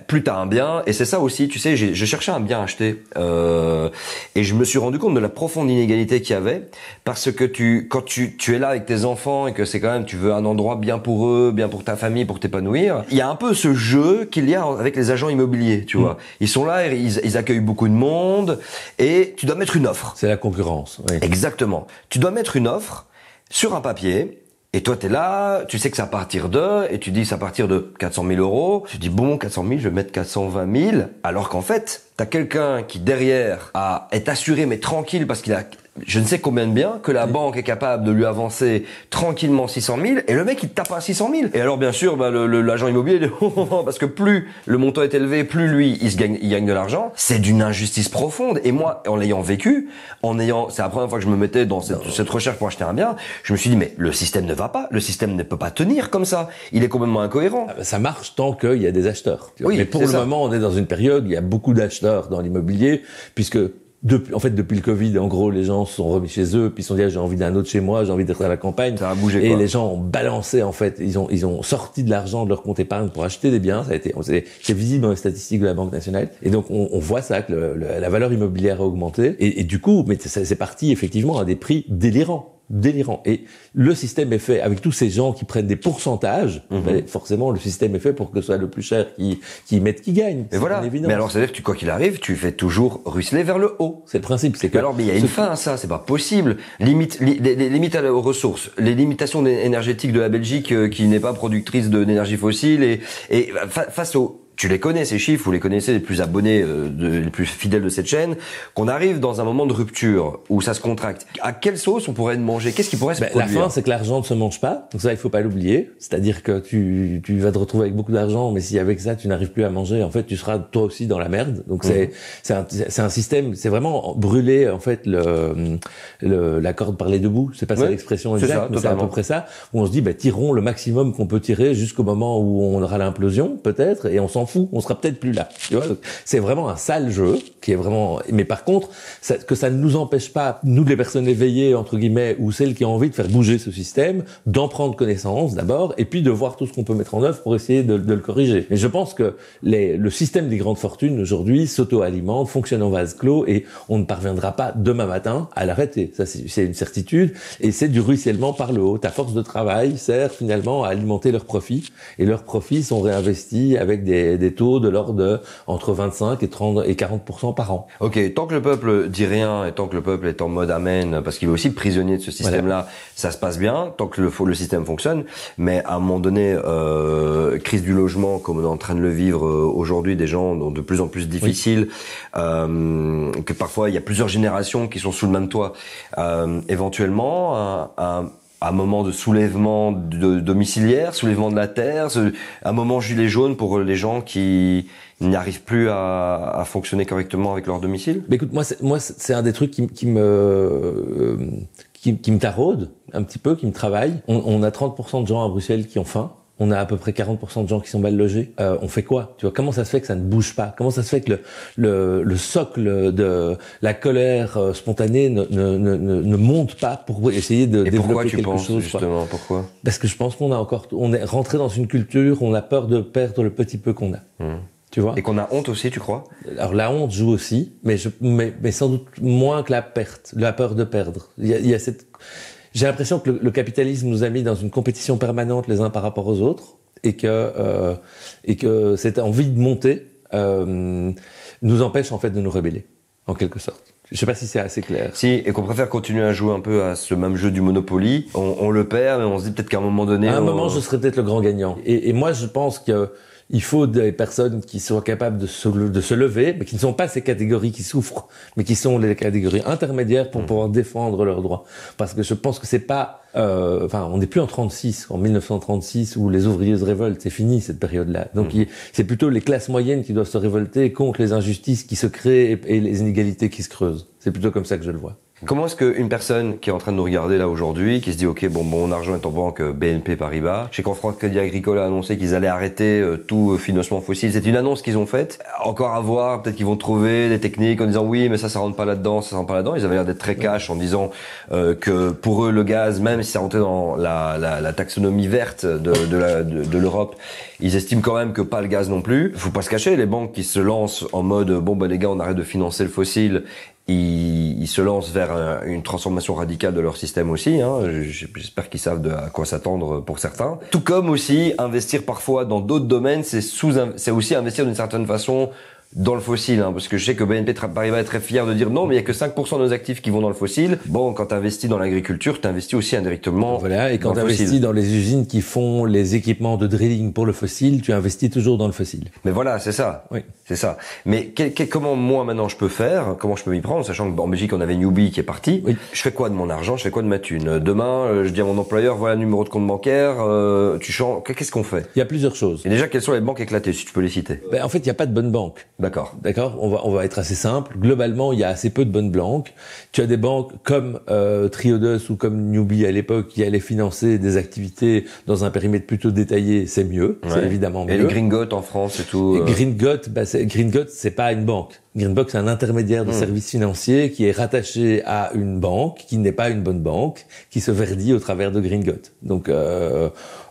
S2: Plus t'as un bien, et c'est ça aussi, tu sais, je cherchais un bien à acheter et je me suis rendu compte de la profonde inégalité qu'il y avait, parce que quand tu es là avec tes enfants et que c'est quand même, tu veux un endroit bien pour eux, bien pour ta famille, pour t'épanouir, il y a un peu ce jeu qu'il y a avec les agents immobiliers, tu vois. Ils sont là, ils accueillent beaucoup de monde et tu dois mettre une offre.
S1: C'est la concurrence. Oui.
S2: Exactement. Tu dois mettre une offre sur un papier, et toi t'es là, tu sais que c'est à partir de, et tu dis c'est à partir de 400 000 euros, tu dis bon 400 000, je vais mettre 420 000, alors qu'en fait t'as quelqu'un qui derrière est assuré mais tranquille parce qu'il a je ne sais combien de biens que la banque est capable de lui avancer tranquillement 600 000 et le mec il te tape à 600 000. Et alors bien sûr, l'agent immobilier dit parce que plus le montant est élevé, plus lui il gagne de l'argent. C'est d'une injustice profonde. Et moi, en l'ayant vécu, c'est la première fois que je me mettais dans cette recherche pour acheter un bien, je me suis dit mais le système ne va pas, le système ne peut pas tenir comme ça. Il est complètement incohérent.
S1: Ça marche tant qu'il y a des acheteurs.
S2: Oui,
S1: mais pour le moment, on est dans une période, il y a beaucoup d'acheteurs dans l'immobilier, puisque depuis le Covid, en gros, les gens se sont remis chez eux, puis ils se sont dit, j'ai envie d'un autre chez moi, j'ai envie d'être à la campagne.
S2: Ça a bougé,
S1: et
S2: quoi.
S1: les gens ont balancé, en fait, ils ont sorti de l'argent de leur compte épargne pour acheter des biens. C'est visible dans les statistiques de la Banque nationale. Et donc, on voit ça, que la valeur immobilière a augmenté. Et du coup, mais c'est parti, effectivement, à des prix délirants. Et le système est fait avec tous ces gens qui prennent des pourcentages. Forcément, le système est fait pour que ce soit le plus cher qui gagne.
S2: Et voilà. Mais alors, c'est-à-dire que quoi qu'il arrive, tu fais toujours ruisseler vers le haut.
S1: C'est le principe. C'est que
S2: alors, mais il y a une fin à ça. C'est pas possible. Les limites aux ressources, les limitations énergétiques de la Belgique qui n'est pas productrice d'énergie fossile et face au tu les connais, ces chiffres, vous les connaissez, les plus abonnés, les plus fidèles de cette chaîne, qu'on arrive dans un moment de rupture où ça se contracte. À quelle sauce on pourrait manger? Qu'est-ce qui pourrait se produire?
S1: La fin, c'est que l'argent ne se mange pas. Donc ça, il faut pas l'oublier. C'est-à-dire que tu vas te retrouver avec beaucoup d'argent, mais si avec ça, tu n'arrives plus à manger, en fait, tu seras toi aussi dans la merde. Donc c'est un système, c'est vraiment brûler, en fait, la corde par les deux bouts. C'est pas ça l'expression exacte, mais c'est à peu près ça. Où on se dit, tirons le maximum qu'on peut tirer jusqu'au moment où on aura l'implosion, peut-être, et on s'en fout, on sera peut-être plus là. Tu vois, c'est vraiment un sale jeu qui est vraiment. Mais par contre, que ça ne nous empêche pas, nous les personnes éveillées entre guillemets, ou celles qui ont envie de faire bouger ce système, d'en prendre connaissance d'abord, et puis de voir tout ce qu'on peut mettre en œuvre pour essayer de le corriger. Et je pense que le système des grandes fortunes aujourd'hui s'auto-alimente, fonctionne en vase clos, et on ne parviendra pas demain matin à l'arrêter. Ça, c'est une certitude, et c'est du ruissellement par le haut. Ta force de travail sert finalement à alimenter leurs profits, et leurs profits sont réinvestis avec des taux de l'ordre de entre 25 et 30 et 40% par an.
S2: Ok, tant que le peuple dit rien et tant que le peuple est en mode amen, parce qu'il est aussi prisonnier de ce système-là, ça se passe bien, tant que le système fonctionne. Mais à un moment donné, crise du logement, comme on est en train de le vivre aujourd'hui, des gens ont de plus en plus difficiles, que parfois il y a plusieurs générations qui sont sous le même toit. Éventuellement, un moment de soulèvement domiciliaire, soulèvement de la terre, un moment gilet jaune pour les gens qui n'arrivent plus à fonctionner correctement avec leur domicile.
S1: Mais écoute, moi c'est un des trucs qui me taraude un petit peu, qui me travaille. On a 30% de gens à Bruxelles qui ont faim. On a à peu près 40% de gens qui sont mal logés. On fait quoi? Tu vois, comment ça se fait que ça ne bouge pas? Comment ça se fait que le socle de la colère spontanée ne monte pas pour essayer de développer quelque chose?
S2: Justement, pourquoi?
S1: Parce que je pense on est rentré dans une culture, on a peur de perdre le petit peu qu'on a. Tu vois?
S2: Et qu'on a honte aussi, tu crois?
S1: Alors la honte joue aussi, mais sans doute moins que la peur de perdre. Il y a cette. J'ai l'impression que le capitalisme nous a mis dans une compétition permanente les uns par rapport aux autres, et que cette envie de monter nous empêche en fait de nous rebeller, en quelque sorte. Je sais pas si c'est assez clair.
S2: Si, et qu'on préfère continuer à jouer un peu à ce même jeu du Monopoly. On le perd, mais on se dit peut-être qu'à un moment donné...
S1: À un moment, je serai peut-être le grand gagnant. Et moi, je pense que il faut des personnes qui soient capables de se lever, mais qui ne sont pas ces catégories qui souffrent, mais qui sont les catégories intermédiaires pour pouvoir défendre leurs droits. Parce que je pense que c'est pas, on n'est plus en 1936 où les ouvriers se révoltent, c'est fini cette période-là. Donc c'est plutôt les classes moyennes qui doivent se révolter contre les injustices qui se créent et les inégalités qui se creusent. C'est plutôt comme ça que je le vois.
S2: Comment est-ce qu'une personne qui est en train de nous regarder là aujourd'hui, qui se dit ok mon argent est en banque BNP Paribas, je sais qu'en France Crédit Agricole a annoncé qu'ils allaient arrêter tout financement fossile, c'est une annonce qu'ils ont faite, encore à voir, peut-être qu'ils vont trouver des techniques en disant oui mais ça rentre pas là-dedans, ils avaient l'air d'être très cash en disant que pour eux le gaz, même si ça rentrait dans la taxonomie verte de l'Europe, ils estiment quand même que pas le gaz non plus. Faut pas se cacher, les banques qui se lancent en mode les gars on arrête de financer le fossile, ils se lancent vers une transformation radicale de leur système aussi. J'espère qu'ils savent à quoi s'attendre pour certains. Tout comme aussi investir parfois dans d'autres domaines, c'est aussi investir d'une certaine façon dans le fossile, hein, parce que je sais que BNP Paribas est très fier de dire non, mais il y a que 5% de nos actifs qui vont dans le fossile. Bon, quand tu investis dans l'agriculture, tu investis aussi indirectement.
S1: Voilà, et quand tu investis dans les usines qui font les équipements de drilling pour le fossile, tu investis toujours dans le fossile.
S2: Mais voilà, c'est ça.
S1: Oui.
S2: C'est ça. Mais comment moi maintenant je peux faire, comment je peux m'y prendre, sachant qu'en Belgique on avait Newbie qui est parti.
S1: Oui.
S2: Je fais quoi de mon argent, je fais quoi de ma thune? Demain, je dis à mon employeur, voilà le numéro de compte bancaire, tu changes, qu'est-ce qu'on fait?
S1: Il y a plusieurs choses.
S2: Et déjà, quelles sont les banques éclatées, si tu peux les citer?
S1: En fait, il n'y a pas de bonne banque.
S2: D'accord.
S1: On va être assez simple. Globalement, il y a assez peu de bonnes banques. Tu as des banques comme Triodos ou comme Newbie à l'époque qui allaient financer des activités dans un périmètre plutôt détaillé, c'est mieux. Ouais. C'est évidemment mieux.
S2: Et les Gringot en France et tout.
S1: Gringot, c'est pas une banque. Gringot, c'est un intermédiaire de services financiers qui est rattaché à une banque qui n'est pas une bonne banque, qui se verdit au travers de Gringot. Donc,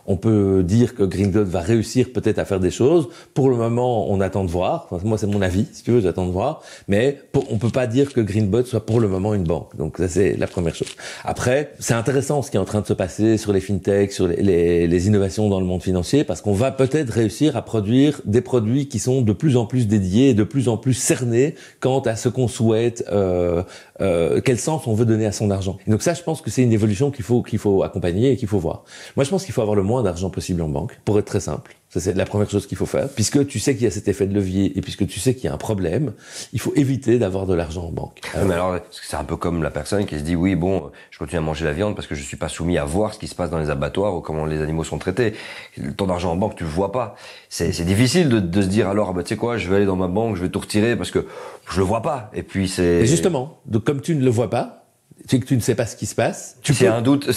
S1: on peut dire que Gringot va réussir peut-être à faire des choses. Pour le moment, on attend de voir. Enfin, moi, c'est mon avis. Si tu veux, j'attends de voir. Mais on peut pas dire que Gringot soit pour le moment une banque. Donc, ça, c'est la première chose. Après, c'est intéressant ce qui est en train de se passer sur les fintechs, sur les innovations dans le monde financier, parce qu'on va peut-être réussir à produire des produits qui sont de plus en plus dédiés et de plus en plus cernés quant à ce qu'on souhaite, quel sens on veut donner à son argent. Et donc ça, je pense que c'est une évolution qu'il faut accompagner et qu'il faut voir. Moi, je pense qu'il faut avoir le moins d'argent possible en banque, pour être très simple. Ça, c'est la première chose qu'il faut faire. Puisque tu sais qu'il y a cet effet de levier et puisque tu sais qu'il y a un problème, il faut éviter d'avoir de l'argent en banque.
S2: Mais alors, c'est un peu comme la personne qui se dit, oui, bon, je continue à manger la viande parce que je suis pas soumis à voir ce qui se passe dans les abattoirs ou comment les animaux sont traités. Ton argent en banque, tu le vois pas. C'est difficile de se dire, alors, bah, tu sais quoi, je vais aller dans ma banque, je vais tout retirer parce que je le vois pas. Et puis c'est...
S1: Et justement, donc comme tu ne le vois pas, c'est que tu ne sais pas ce qui se passe.
S2: S'il y a un doute,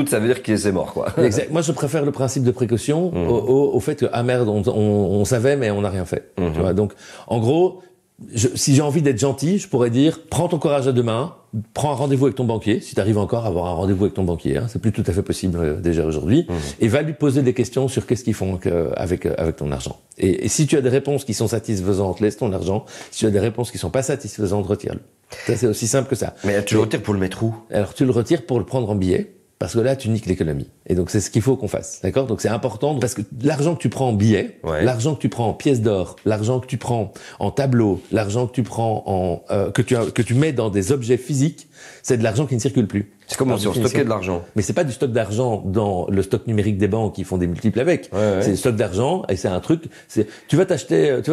S2: ça veut dire que c'est mort, quoi.
S1: Exact. Moi, je préfère le principe de précaution au fait que, ah merde, on savait, mais on n'a rien fait. Tu vois, donc, en gros, si j'ai envie d'être gentil, je pourrais dire, prends ton courage à deux mains, prends un rendez-vous avec ton banquier, si tu arrives encore à avoir un rendez-vous avec ton banquier, hein, c'est plus tout à fait possible déjà aujourd'hui, et va lui poser des questions sur qu'est-ce qu'ils font avec ton argent. Et si tu as des réponses qui sont satisfaisantes, laisse ton argent. Si tu as des réponses qui sont pas satisfaisantes, retire-le. Ça, c'est aussi simple que ça.
S2: Mais tu le retires pour le mettre où?
S1: Alors, tu le retires pour le prendre en billet. Parce que là, tu niques l'économie. Et donc, c'est ce qu'il faut qu'on fasse. D'accord? Donc, c'est important parce que l'argent que tu prends en billets, l'argent que tu prends en pièces d'or, l'argent que tu prends en tableau, l'argent que tu prends que tu mets dans des objets physiques, c'est de l'argent qui ne circule plus.
S2: C'est comme si on stockait de l'argent.
S1: Mais c'est pas du stock d'argent dans le stock numérique des banques qui font des multiples avec. C'est du stock d'argent et c'est un truc, tu vas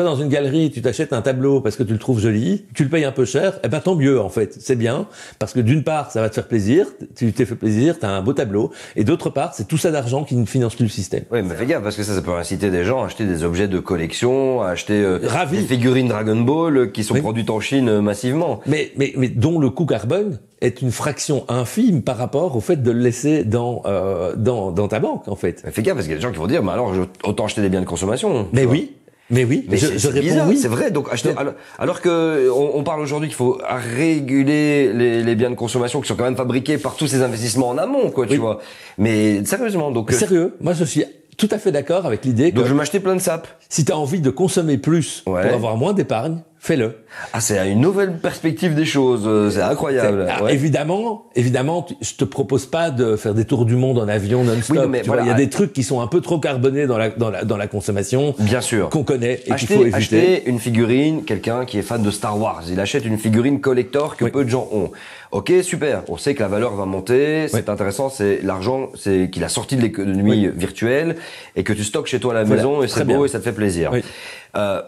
S1: dans une galerie, tu t'achètes un tableau parce que tu le trouves joli, tu le payes un peu cher, eh ben tant mieux en fait, c'est bien parce que d'une part, ça va te faire plaisir, tu t'es fait plaisir, t'as un beau tableau et d'autre part, c'est tout ça d'argent qui ne finance plus le système.
S2: Oui, mais fais gaffe parce que ça peut inciter des gens à acheter des objets de collection, à acheter des figurines Dragon Ball qui sont produites en Chine massivement.
S1: Mais dont le coût carbone est une fraction infime par rapport au fait de le laisser dans ta banque, en fait.
S2: Mais fais gaffe, parce qu'il y a des gens qui vont dire, mais alors, autant acheter des biens de consommation.
S1: Mais oui. Mais je réponds
S2: bizarre,
S1: oui.
S2: C'est vrai. Donc, acheter, alors que on parle aujourd'hui qu'il faut réguler les biens de consommation qui sont quand même fabriqués par tous ces investissements en amont, quoi, tu vois. Mais, sérieusement, donc.
S1: Sérieux. Moi, je suis tout à fait d'accord avec l'idée que.
S2: Donc, je vais m'acheter plein de sapes.
S1: Si t'as envie de consommer plus pour avoir moins d'épargne, fais-le.
S2: Ah, c'est une nouvelle perspective des choses. C'est incroyable.
S1: Évidemment, je te propose pas de faire des tours du monde en avion non-stop. Oui, mais il y a des trucs qui sont un peu trop carbonés dans la consommation.
S2: Bien sûr.
S1: Qu'on connaît et qu'il faut éviter.
S2: Acheter une figurine, quelqu'un qui est fan de Star Wars, il achète une figurine collector que peu de gens ont. Ok, super. On sait que la valeur va monter. C'est intéressant. C'est l'argent, c'est qu'il a sorti de l'économie virtuelle et que tu stockes chez toi à la maison et c'est beau et ça te fait plaisir.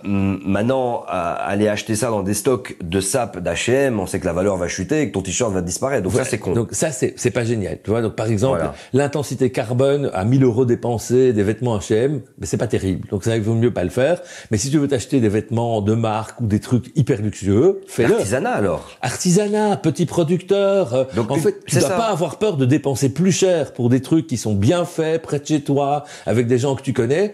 S2: Maintenant, aller acheter ça dans des stocks de SAP, d'H&M, on sait que la valeur va chuter et que ton t-shirt va disparaître. Donc ça, c'est con.
S1: Donc ça, c'est pas génial. Tu vois, donc par exemple, l'intensité carbone à 1000 € dépensés des vêtements H&M, mais c'est pas terrible. Donc ça, il vaut mieux pas le faire. Mais si tu veux t'acheter des vêtements de marque ou des trucs hyper luxueux, fais-le.
S2: Artisanat alors.
S1: Artisanat, petit producteur. Donc en fait, tu dois pas avoir peur de dépenser plus cher pour des trucs qui sont bien faits, près de chez toi, avec des gens que tu connais.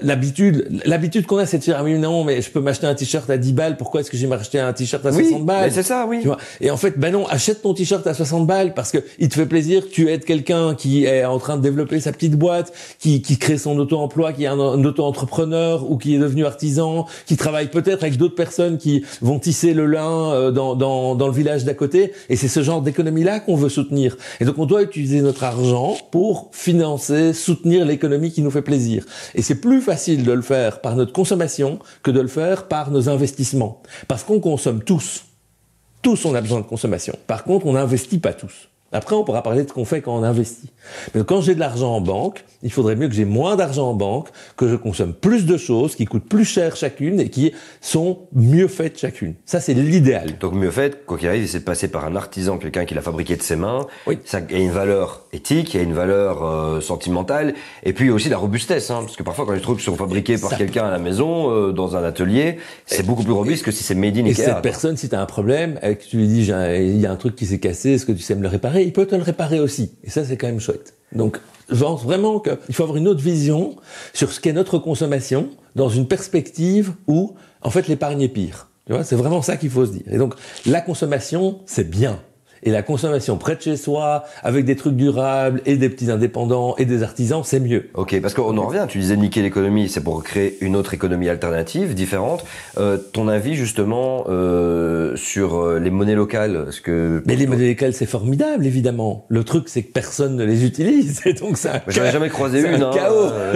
S1: L'habitude qu'on a, c'est de dire, ah oui, non, mais je peux m'acheter un t-shirt à 10 balles, pourquoi est-ce que j'ai m'acheter un t-shirt à 60 balles?
S2: Mais c'est ça, oui.
S1: Tu vois. Et en fait, ben non, achète ton t-shirt à 60 balles parce que il te fait plaisir, tu aides quelqu'un qui est en train de développer sa petite boîte, qui crée son auto-emploi, qui est un auto-entrepreneur ou qui est devenu artisan, qui travaille peut-être avec d'autres personnes qui vont tisser le lin dans le village d'à côté. Et c'est ce genre d'économie-là qu'on veut soutenir. Et donc, on doit utiliser notre argent pour financer, soutenir l'économie qui nous fait plaisir. Et c'est plus facile de le faire par notre consommation consommation que de le faire par nos investissements. Parce qu'on consomme tous. Tous, on a besoin de consommation. Par contre, on n'investit pas tous. Après, on pourra parler de ce qu'on fait quand on investit. Mais quand j'ai de l'argent en banque, il faudrait mieux que j'ai moins d'argent en banque, que je consomme plus de choses qui coûtent plus cher chacune et qui sont mieux faites chacune. Ça, c'est l'idéal.
S2: Donc mieux fait, quoi qu'il arrive, c'est de passer par un artisan, quelqu'un qui l'a fabriqué de ses mains.
S1: Oui.
S2: Ça il y a une valeur éthique, il y a une valeur sentimentale, et puis aussi la robustesse, hein, parce que parfois quand les trucs sont fabriqués par quelqu'un à la maison, dans un atelier, c'est beaucoup plus robuste que si c'est made in
S1: Et
S2: Ikea.
S1: cette personne, si tu as un problème, et que tu lui dis, il y a un truc qui s'est cassé, est-ce que tu sais me le réparer? Il peut te le réparer aussi. Et ça, c'est quand même chouette. Donc, je pense vraiment qu'il faut avoir une autre vision sur ce qu'est notre consommation dans une perspective où, en fait, l'épargne est pire. Tu vois, c'est vraiment ça qu'il faut se dire. Et donc, la consommation, c'est bien. Et la consommation près de chez soi, avec des trucs durables et des petits indépendants et des artisans, c'est mieux.
S2: Ok, parce qu'on en revient, tu disais niquer l'économie, c'est pour créer une autre économie alternative, différente. Ton avis justement sur les monnaies locales, parce que...
S1: Mais les monnaies locales, c'est formidable, évidemment. Le truc, c'est que personne ne les utilise, et donc c'est un
S2: J'en ai jamais croisé une.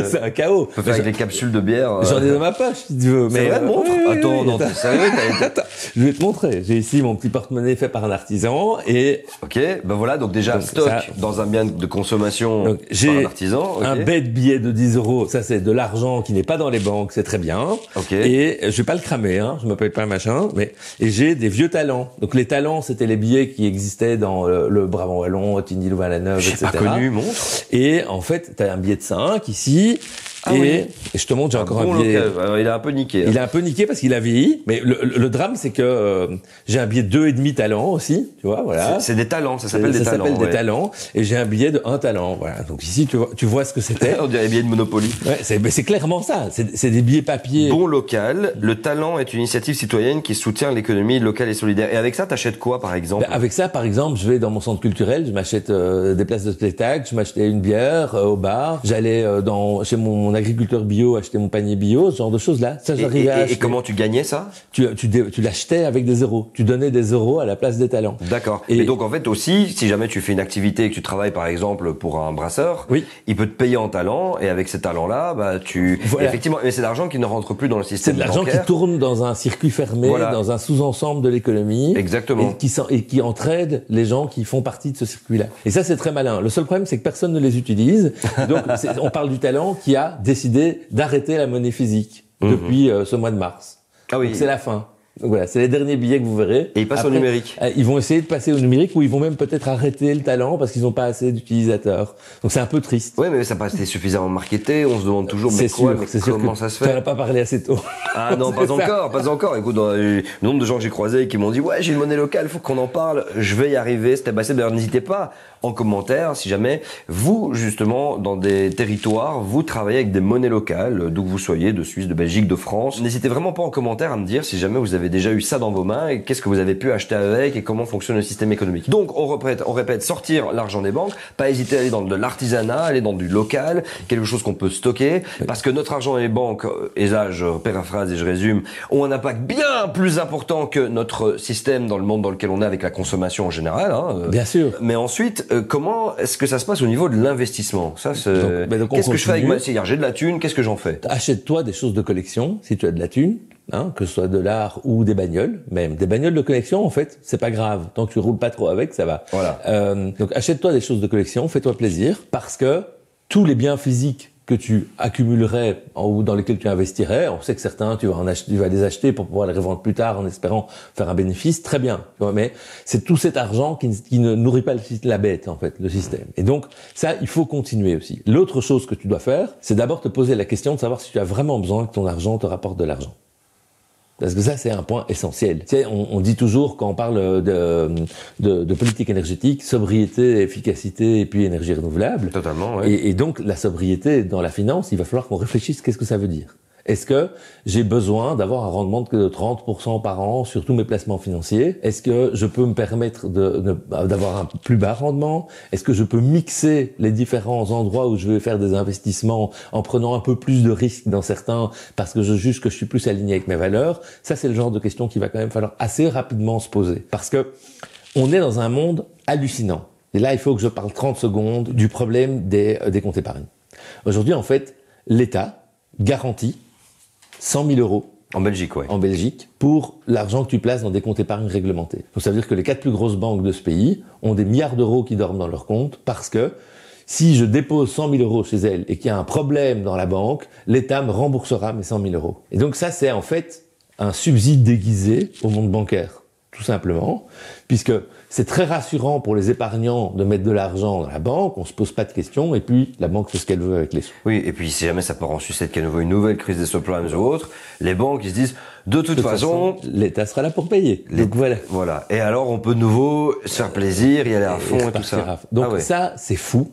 S1: C'est un chaos.
S2: On peut faire avec les capsules de bière.
S1: J'en ai dans ma poche, si tu veux.
S2: C'est vrai, montre.
S1: Oui,
S2: Attends, non, t'es sérieux,
S1: Attends, je vais te montrer. J'ai ici mon petit porte-monnaie fait par un artisan, et...
S2: Ok, ben voilà, donc déjà,
S1: Donc,
S2: stock
S1: ça,
S2: dans un bien de consommation
S1: donc,
S2: par
S1: j'ai
S2: un artisan. Okay.
S1: un bête billet de 10 €, ça c'est de l'argent qui n'est pas dans les banques, c'est très bien.
S2: Ok.
S1: Et je vais pas le cramer, hein, je m'appelle pas un machin, mais et j'ai des vieux talents. Donc les talents, c'était les billets qui existaient dans le Brabant Wallon, Tigny, Louvain-la-Neuve, etc.
S2: J'ai pas connu, montre.
S1: Et en fait, t'as un billet de 5 ici.
S2: Ah
S1: et,
S2: oui.
S1: et je te montre, j'ai encore
S2: Bon
S1: un billet.
S2: local. Alors, il a un peu niqué.
S1: Il est un peu niqué parce qu'il a vieilli, mais le drame c'est que j'ai un billet de 2,5 talents aussi, tu vois, voilà.
S2: C'est des talents, ça s'appelle des talents.
S1: Ça s'appelle
S2: ouais.
S1: des talents, et j'ai un billet de 1 talent, voilà. Donc ici tu vois ce que c'était.
S2: On dirait des billets de Monopoly.
S1: Ouais, c'est clairement ça. C'est des billets papier.
S2: Bon local, le talent est une initiative citoyenne qui soutient l'économie locale et solidaire. Et avec ça, t'achètes quoi, par exemple?
S1: Ben, avec ça, par exemple, je vais dans mon centre culturel, je m'achète des places de spectacle, je m'achetais une bière au bar, j'allais chez mon agriculteur bio acheter mon panier bio, ce genre de choses là. Ça, j'arrivais à acheter.
S2: Et comment tu gagnais ça?
S1: Tu l'achetais avec des euros. Tu donnais des euros à la place des talents.
S2: D'accord.
S1: Et
S2: Mais donc en fait aussi, si jamais tu fais une activité et que tu travailles par exemple pour un brasseur,
S1: oui,
S2: il peut te payer en talent, et avec ces talents-là, bah
S1: voilà.
S2: Effectivement, mais c'est de l'argent qui ne rentre plus dans le système
S1: c'est de l'argent
S2: bancaire.
S1: qui tourne dans un circuit fermé,
S2: Voilà.
S1: dans un sous-ensemble de l'économie.
S2: Exactement.
S1: Et qui entraide les gens qui font partie de ce circuit-là. Et ça, c'est très malin. Le seul problème, c'est que personne ne les utilise. Donc, on parle du talent qui a décidé d'arrêter la monnaie physique depuis ce mois de mars.
S2: Ah oui.
S1: Donc, c'est la fin. Donc voilà, c'est les derniers billets que vous verrez.
S2: Et ils passent au numérique.
S1: Ils vont essayer de passer au numérique, ou ils vont même peut-être arrêter le talent parce qu'ils n'ont pas assez d'utilisateurs. Donc c'est un peu triste.
S2: Ouais, mais ça passe suffisamment marketé. On se demande toujours, mais
S1: C'est sûr,
S2: mais
S1: c'est sûr
S2: comment
S1: que
S2: ça se
S1: tu
S2: fait?
S1: n'aurais pas parlé assez tôt.
S2: Ah non, pas encore, pas encore. Écoute, le nombre de gens que j'ai croisés qui m'ont dit, ouais, j'ai une monnaie locale, faut qu'on en parle. Je vais y arriver. C'était passé. D'ailleurs, n'hésitez pas en commentaire si jamais vous, justement, dans des territoires, vous travaillez avec des monnaies locales, d'où que vous soyez, de Suisse, de Belgique, de France. N'hésitez vraiment pas en commentaire à me dire si jamais vous avez déjà eu ça dans vos mains et qu'est-ce que vous avez pu acheter avec et comment fonctionne le système économique. Donc, on répète, sortir l'argent des banques, pas hésiter à aller dans de l'artisanat, aller dans du local, quelque chose qu'on peut stocker, parce que notre argent et les banques, et là, je paraphrase et je résume, ont un impact bien plus important que notre système dans le monde dans lequel on est avec la consommation en général. Hein.
S1: Bien sûr.
S2: Mais ensuite, comment est-ce que ça se passe au niveau de l'investissement? Ça, c'est...
S1: Donc,
S2: Qu'est-ce que je fais avec ma cigare? J'ai de la thune, qu'est-ce que j'en fais?
S1: Achète-toi des choses de collection, si tu as de la thune, hein, que ce soit de l'art ou des bagnoles, même. Des bagnoles de collection, en fait, c'est pas grave. Tant que tu roules pas trop avec, ça va.
S2: Voilà.
S1: Donc, achète-toi des choses de collection, fais-toi plaisir, parce que tous les biens physiques que tu accumulerais ou dans lesquels tu investirais, on sait que certains, tu vas les acheter pour pouvoir les revendre plus tard en espérant faire un bénéfice, très bien. Tu vois, mais c'est tout cet argent qui ne nourrit pas la bête, en fait, le système. Et donc, ça, il faut continuer aussi. L'autre chose que tu dois faire, c'est d'abord te poser la question de savoir si tu as vraiment besoin que ton argent te rapporte de l'argent. Parce que ça, c'est un point essentiel. Tu sais, on dit toujours, quand on parle de politique énergétique, sobriété, efficacité et puis énergie renouvelable.
S2: Totalement, ouais.
S1: Et donc, la sobriété dans la finance, il va falloir qu'on réfléchisse qu'est-ce que ça veut dire. Est-ce que j'ai besoin d'avoir un rendement de 30% par an sur tous mes placements financiers? Est-ce que je peux me permettre d'avoir un plus bas rendement? Est-ce que je peux mixer les différents endroits où je vais faire des investissements en prenant un peu plus de risques dans certains parce que je juge que je suis plus aligné avec mes valeurs? Ça, c'est le genre de question qu'il va quand même falloir assez rapidement se poser. Parce que on est dans un monde hallucinant. Et là, il faut que je parle 30 secondes du problème des comptes épargne. Aujourd'hui, en fait, l'État garantit 100 000 euros.
S2: En Belgique, ouais.
S1: En Belgique, pour l'argent que tu places dans des comptes épargne réglementés. Donc ça veut dire que les 4 plus grosses banques de ce pays ont des milliards d'euros qui dorment dans leurs comptes parce que si je dépose 100 000 euros chez elles et qu'il y a un problème dans la banque, l'État me remboursera mes 100 000 euros. Et donc ça, c'est en fait un subside déguisé au monde bancaire, tout simplement, puisque c'est très rassurant pour les épargnants de mettre de l'argent dans la banque, on se pose pas de questions, et puis la banque fait ce qu'elle veut avec les sous.
S2: Oui, et puis si jamais ça part en sucette, qu'il y a une nouvelle crise des subprimes ou autre, les banques, ils se disent, de toute façon,
S1: l'État sera là pour payer. Donc voilà.
S2: Voilà. Et alors, on peut de nouveau se faire plaisir, y aller à fond et tout ça.
S1: Donc ça, c'est fou.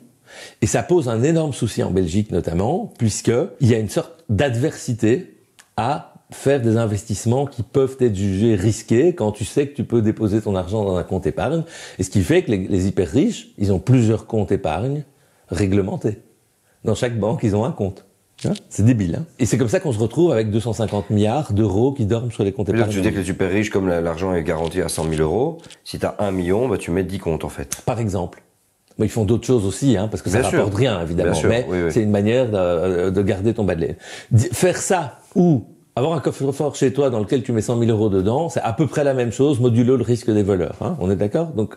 S1: Et ça pose un énorme souci en Belgique notamment, puisqu'il y a une sorte d'adversité à faire des investissements qui peuvent être jugés risqués quand tu sais que tu peux déposer ton argent dans un compte épargne. Et ce qui fait que les hyper riches, ils ont plusieurs comptes épargne réglementés. Dans chaque banque, ils ont un compte. Hein, c'est débile. Hein. Et c'est comme ça qu'on se retrouve avec 250 milliards d'euros qui dorment sur les comptes épargne.
S2: Tu dis que les super riches, comme l'argent est garanti à 100 000 euros, si tu as 1 million, bah, tu mets 10 comptes en fait.
S1: Par exemple. Mais ils font d'autres choses aussi, hein, parce que ça rapporte rien, évidemment. Mais oui. C'est une manière de garder ton bas de laine. Faire ça ou avoir un coffre-fort chez toi dans lequel tu mets 100 000 euros dedans, c'est à peu près la même chose, modulo le risque des voleurs. Hein, on est d'accord? Donc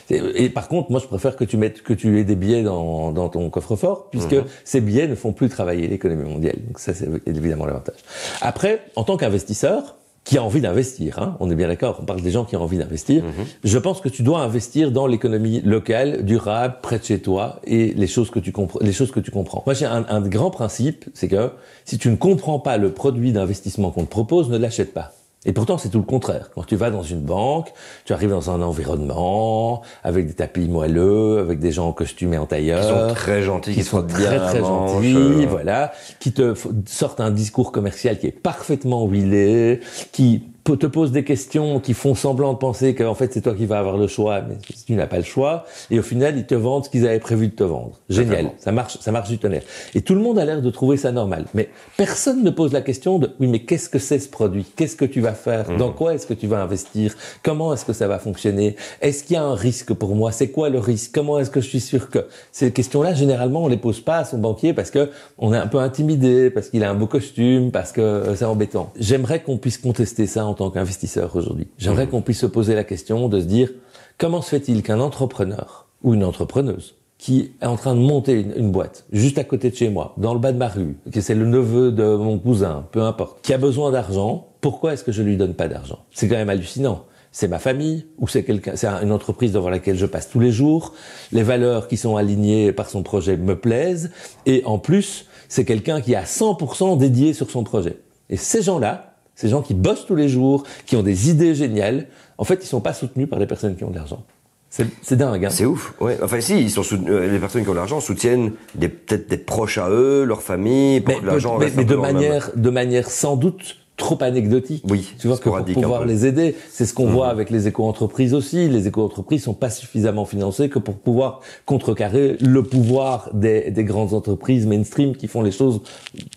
S1: et par contre, moi je préfère que tu aies des billets dans ton coffre-fort, puisque ces billets ne font plus travailler l'économie mondiale. Donc ça, c'est évidemment l'avantage. Après, en tant qu'investisseur qui a envie d'investir, hein, on est bien d'accord, on parle des gens qui ont envie d'investir, je pense que tu dois investir dans l'économie locale, durable, près de chez toi, et les choses que tu comprends. Moi, j'ai un grand principe, c'est que si tu ne comprends pas le produit d'investissement qu'on te propose, ne l'achète pas. Et pourtant, c'est tout le contraire. Quand tu vas dans une banque, tu arrives dans un environnement avec des tapis moelleux, avec des gens en costume et en tailleur.
S2: Qui sont très gentils, qui sont
S1: très gentils, voilà. Qui te sortent un discours commercial qui est parfaitement huilé, qui te pose des questions qui font semblant de penser qu'en fait c'est toi qui vas avoir le choix, mais tu n'as pas le choix. Et au final, ils te vendent ce qu'ils avaient prévu de te vendre. Génial. Ça marche du tonnerre. Et tout le monde a l'air de trouver ça normal. Mais personne ne pose la question de, oui, mais qu'est-ce que c'est ce produit? Qu'est-ce que tu vas faire? Dans quoi est-ce que tu vas investir? Comment est-ce que ça va fonctionner? Est-ce qu'il y a un risque pour moi? C'est quoi le risque? Comment est-ce que je suis sûr que... Ces questions-là, généralement, on les pose pas à son banquier parce que on est un peu intimidé, parce qu'il a un beau costume, parce que c'est embêtant. J'aimerais qu'on puisse contester ça en tant qu'investisseur aujourd'hui. J'aimerais qu'on puisse se poser la question de se dire, comment se fait-il qu'un entrepreneur ou une entrepreneuse qui est en train de monter une boîte juste à côté de chez moi, dans le bas de ma rue, que c'est le neveu de mon cousin, peu importe, qui a besoin d'argent, pourquoi est-ce que je lui donne pas d'argent? C'est quand même hallucinant. C'est ma famille ou c'est une entreprise devant laquelle je passe tous les jours. Les valeurs qui sont alignées par son projet me plaisent et en plus, c'est quelqu'un qui est à 100% dédié sur son projet. Et ces gens-là, ces gens qui bossent tous les jours, qui ont des idées géniales, en fait, ils sont pas soutenus par les personnes qui ont de l'argent. C'est dingue, hein.
S2: C'est ouf, ouais. Enfin, si, ils sont les personnes qui ont de l'argent soutiennent peut-être des proches à eux, leur famille, pour que l'argent reste
S1: de manière sans doute trop anecdotique.
S2: Oui.
S1: Tu vois, que pour pouvoir les aider. C'est ce qu'on voit avec les éco-entreprises aussi. Les éco-entreprises sont pas suffisamment financées que pour pouvoir contrecarrer le pouvoir des grandes entreprises mainstream qui font les choses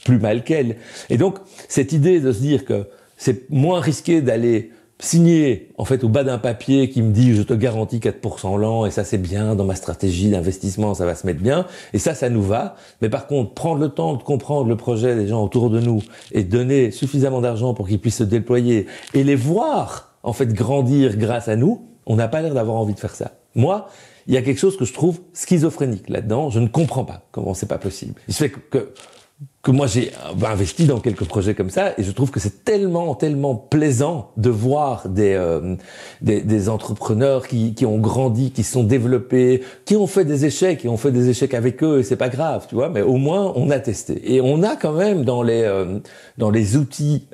S1: plus mal qu'elles. Et donc, cette idée de se dire que c'est moins risqué d'aller signer, en fait, au bas d'un papier qui me dit, je te garantis 4% l'an, et ça c'est bien, dans ma stratégie d'investissement, ça va se mettre bien, et ça nous va. Mais par contre, prendre le temps de comprendre le projet des gens autour de nous, et donner suffisamment d'argent pour qu'ils puissent se déployer, et les voir, en fait, grandir grâce à nous, on n'a pas l'air d'avoir envie de faire ça. Moi, il y a quelque chose que je trouve schizophrénique là-dedans, je ne comprends pas comment c'est pas possible. Il se fait que moi j'ai investi dans quelques projets comme ça et je trouve que c'est tellement plaisant de voir des entrepreneurs qui ont grandi, qui se sont développés, qui ont fait des échecs avec eux et c'est pas grave, tu vois, mais au moins on a testé. Et on a quand même dans les outils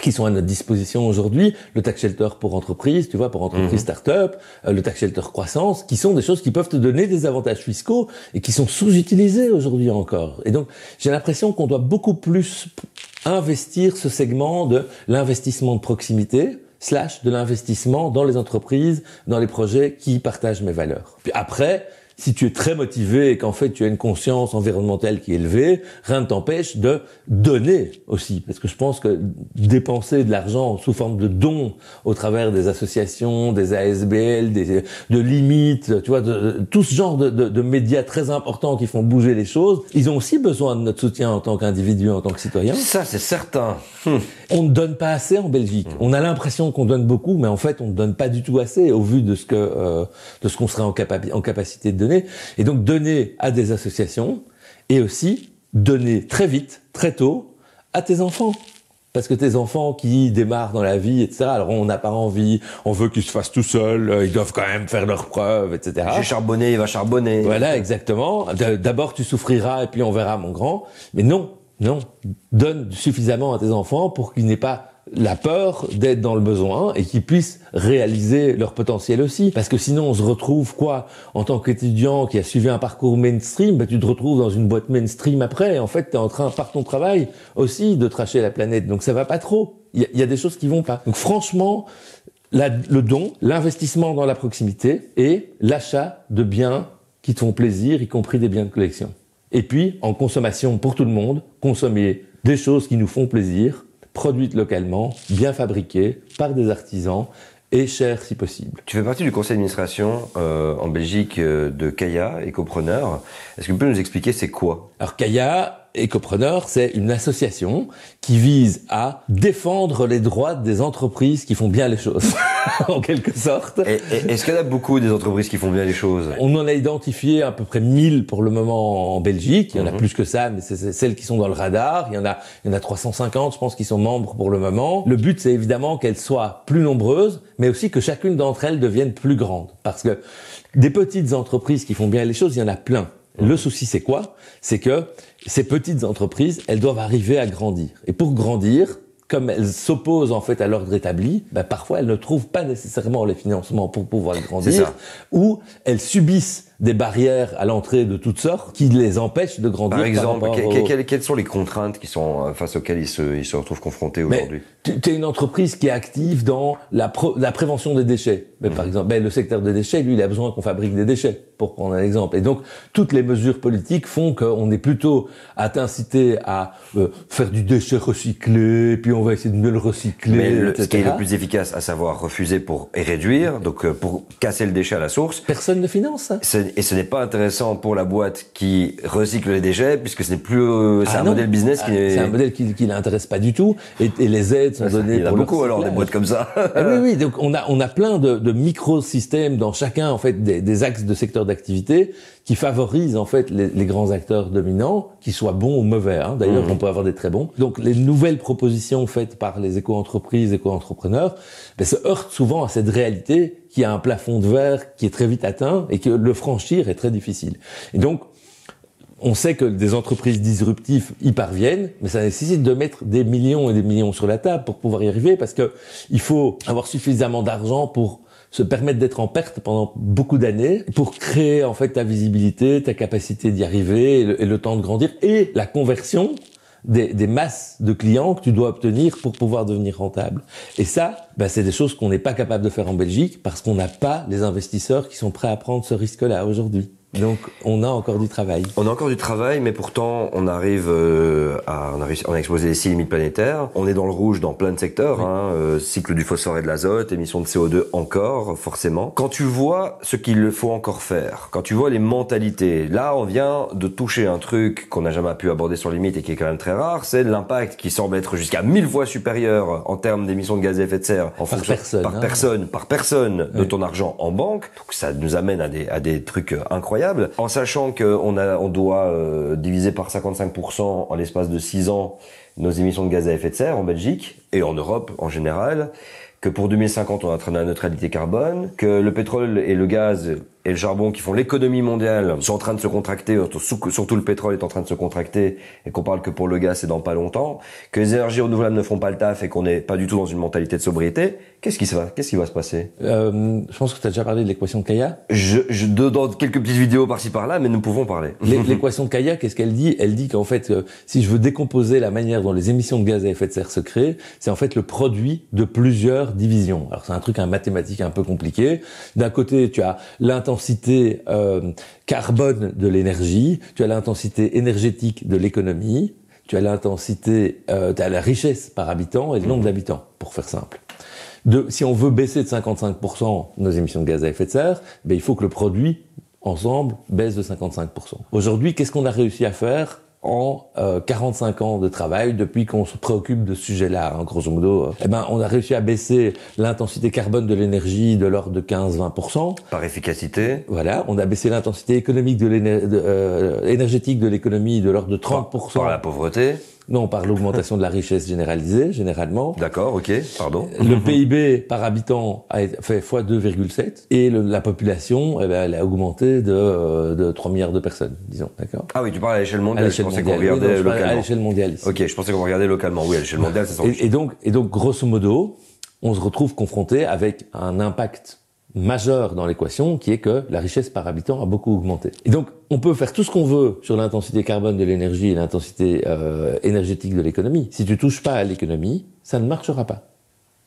S1: qui sont à notre disposition aujourd'hui, le tax shelter pour entreprise, tu vois, pour entreprise start-up, le tax shelter croissance, qui sont des choses qui peuvent te donner des avantages fiscaux et qui sont sous-utilisés aujourd'hui encore. Et donc, j'ai l'impression qu'on doit beaucoup plus investir ce segment de l'investissement de proximité / de l'investissement dans les entreprises, dans les projets qui partagent mes valeurs. Puis après, si tu es très motivé et qu'en fait tu as une conscience environnementale qui est élevée, rien ne t'empêche de donner aussi. Parce que je pense que dépenser de l'argent sous forme de dons au travers des associations, des ASBL, de limites, tu vois, tout ce genre de médias très importants qui font bouger les choses, ils ont aussi besoin de notre soutien en tant qu'individu, en tant que citoyen.
S2: Ça, c'est certain.
S1: On ne donne pas assez en Belgique. On a l'impression qu'on donne beaucoup, mais en fait, on ne donne pas du tout assez au vu de ce qu'on serait en capacité de donner. Et donc, donner à des associations et aussi donner très vite, très tôt, à tes enfants. Parce que tes enfants qui démarrent dans la vie, etc., alors on n'a pas envie, on veut qu'ils se fassent tout seuls, ils doivent quand même faire leurs preuves, etc.
S2: J'ai charbonné, il va charbonner.
S1: Voilà, exactement. D'abord, tu souffriras et puis on verra, mon grand. Mais non, donne suffisamment à tes enfants pour qu'ils n'aient pas la peur d'être dans le besoin et qu'ils puissent réaliser leur potentiel aussi. Parce que sinon, on se retrouve quoi? En tant qu'étudiant qui a suivi un parcours mainstream, tu te retrouves dans une boîte mainstream après. En fait, t'es en train, par ton travail aussi, de tracher la planète. Donc ça va pas trop. Il y a des choses qui vont pas. Donc franchement, le don, l'investissement dans la proximité et l'achat de biens qui te font plaisir, y compris des biens de collection. Et puis, en consommation pour tout le monde, consommer des choses qui nous font plaisir, produites localement, bien fabriquées, par des artisans, et chères si possible.
S2: Tu fais partie du conseil d'administration en Belgique de Kaya, Écopreneur. Est-ce que tu peux nous expliquer c'est quoi?
S1: Alors Kaya, Écopreneur, c'est une association qui vise à défendre les droits des entreprises qui font bien les choses, en quelque sorte.
S2: Et est-ce qu'il y en a beaucoup des entreprises qui font bien les choses?
S1: On en a identifié à peu près 1000 pour le moment en Belgique. Il y en a plus que ça, mais c'est celles qui sont dans le radar. Il y en a 350, je pense, qui sont membres pour le moment. Le but, c'est évidemment qu'elles soient plus nombreuses, mais aussi que chacune d'entre elles devienne plus grande. Parce que des petites entreprises qui font bien les choses, il y en a plein. Le souci, c'est quoi? C'est que ces petites entreprises, elles doivent arriver à grandir. Et pour grandir, comme elles s'opposent en fait à l'ordre établi, parfois elles ne trouvent pas nécessairement les financements pour pouvoir grandir, ou elles subissent des barrières à l'entrée de toutes sortes qui les empêchent de grandir.
S2: Par exemple, quelles sont les contraintes qui sont face auxquelles ils se retrouvent confrontés aujourd'hui?
S1: Tu es une entreprise qui est active dans la prévention des déchets. Par exemple, le secteur des déchets, lui, il a besoin qu'on fabrique des déchets, pour prendre un exemple. Et donc, toutes les mesures politiques font qu'on est plutôt à t'inciter à faire du déchet recyclé, puis on va essayer de mieux le recycler, etc.
S2: Ce qui est le plus efficace, à savoir refuser et réduire, donc pour casser le déchet à la source.
S1: Personne ne finance ça.
S2: Et ce n'est pas intéressant pour la boîte qui recycle les déchets, puisque ce n'est plus, c'est un modèle business qui est...
S1: C'est un modèle qui l'intéresse pas du tout, et les aides sont données.
S2: Il y en a beaucoup alors, des boîtes comme ça.
S1: Oui, donc on a plein de micro-systèmes dans chacun, en fait, des axes de secteur d'activité qui favorisent, en fait, les grands acteurs dominants, qu'ils soient bons ou mauvais, hein. D'ailleurs, on peut avoir des très bons. Donc, les nouvelles propositions faites par les éco-entreprises, éco-entrepreneurs, se heurtent souvent à cette réalité qui a un plafond de verre qui est très vite atteint et que le franchir est très difficile. Et donc, on sait que des entreprises disruptives y parviennent, mais ça nécessite de mettre des millions et des millions sur la table pour pouvoir y arriver, parce que il faut avoir suffisamment d'argent pour se permettre d'être en perte pendant beaucoup d'années, pour créer en fait ta visibilité, ta capacité d'y arriver, et le temps de grandir, et la conversion des masses de clients que tu dois obtenir pour pouvoir devenir rentable. Et ça, c'est des choses qu'on n'est pas capable de faire en Belgique, parce qu'on n'a pas les investisseurs qui sont prêts à prendre ce risque-là aujourd'hui. Donc, on a encore du travail.
S2: On a encore du travail, mais pourtant, on a explosé les 6 limites planétaires. On est dans le rouge dans plein de secteurs, oui. Cycle du phosphore et de l'azote, émissions de CO2 encore, forcément. Quand tu vois ce qu'il faut encore faire, quand tu vois les mentalités, là, on vient de toucher un truc qu'on n'a jamais pu aborder sur limite et qui est quand même très rare, c'est l'impact qui semble être jusqu'à 1000 fois supérieur en termes d'émissions de gaz à effet de serre par personne de ton argent en banque. Donc, ça nous amène à des trucs incroyables. En sachant qu'on doit diviser par 55% en l'espace de 6 ans nos émissions de gaz à effet de serre en Belgique et en Europe en général, que pour 2050 on atteindra la neutralité carbone, que le pétrole et le gaz et le charbon qui font l'économie mondiale sont en train de se contracter, surtout le pétrole est en train de se contracter et qu'on parle que pour le gaz c'est dans pas longtemps, que les énergies renouvelables ne font pas le taf et qu'on n'est pas du tout dans une mentalité de sobriété, qu'est-ce qui va se passer?
S1: Je pense que tu as déjà parlé de l'équation de Kaya.
S2: Dans quelques petites vidéos par-ci par-là, mais nous pouvons parler.
S1: L'équation de Kaya, qu'est-ce qu'elle dit? Elle dit qu'en fait, si je veux décomposer la manière dont les émissions de gaz à effet de serre se créent, c'est en fait le produit de plusieurs divisions. Alors c'est un truc mathématique un peu compliqué. D'un côté, tu as l'intensité l'intensité carbone de l'énergie, tu as l'intensité énergétique de l'économie, tu as l'intensité, tu as la richesse par habitant et le nombre d'habitants, pour faire simple. Si on veut baisser de 55% nos émissions de gaz à effet de serre, ben, il faut que le produit, ensemble, baisse de 55%. Aujourd'hui, qu'est-ce qu'on a réussi à faire en 45 ans de travail depuis qu'on se préoccupe de ce sujet-là, hein, grosso modo? On a réussi à baisser l'intensité carbone de l'énergie de l'ordre de 15-20%.
S2: Par efficacité.
S1: Voilà, on a baissé l'intensité économique énergétique de l'économie de l'ordre de 30%.
S2: Par la pauvreté.
S1: Non, par l'augmentation de la richesse généralisée, généralement.
S2: D'accord, ok, pardon.
S1: Le PIB par habitant a fait fois 2,7 et la population, elle a augmenté de 3 milliards de personnes, disons, d'accord.
S2: Ah oui, tu parles à l'échelle mondiale. Je pensais qu'on regardait localement.
S1: À l'échelle mondiale. Ici.
S2: Ok, je pensais qu'on regardait localement. Oui, à l'échelle mondiale, c'est sans doute.
S1: Et donc, grosso modo, on se retrouve confronté avec un impact majeur dans l'équation qui est que la richesse par habitant a beaucoup augmenté. Et donc, on peut faire tout ce qu'on veut sur l'intensité carbone de l'énergie et l'intensité énergétique de l'économie. Si tu touches pas à l'économie, ça ne marchera pas.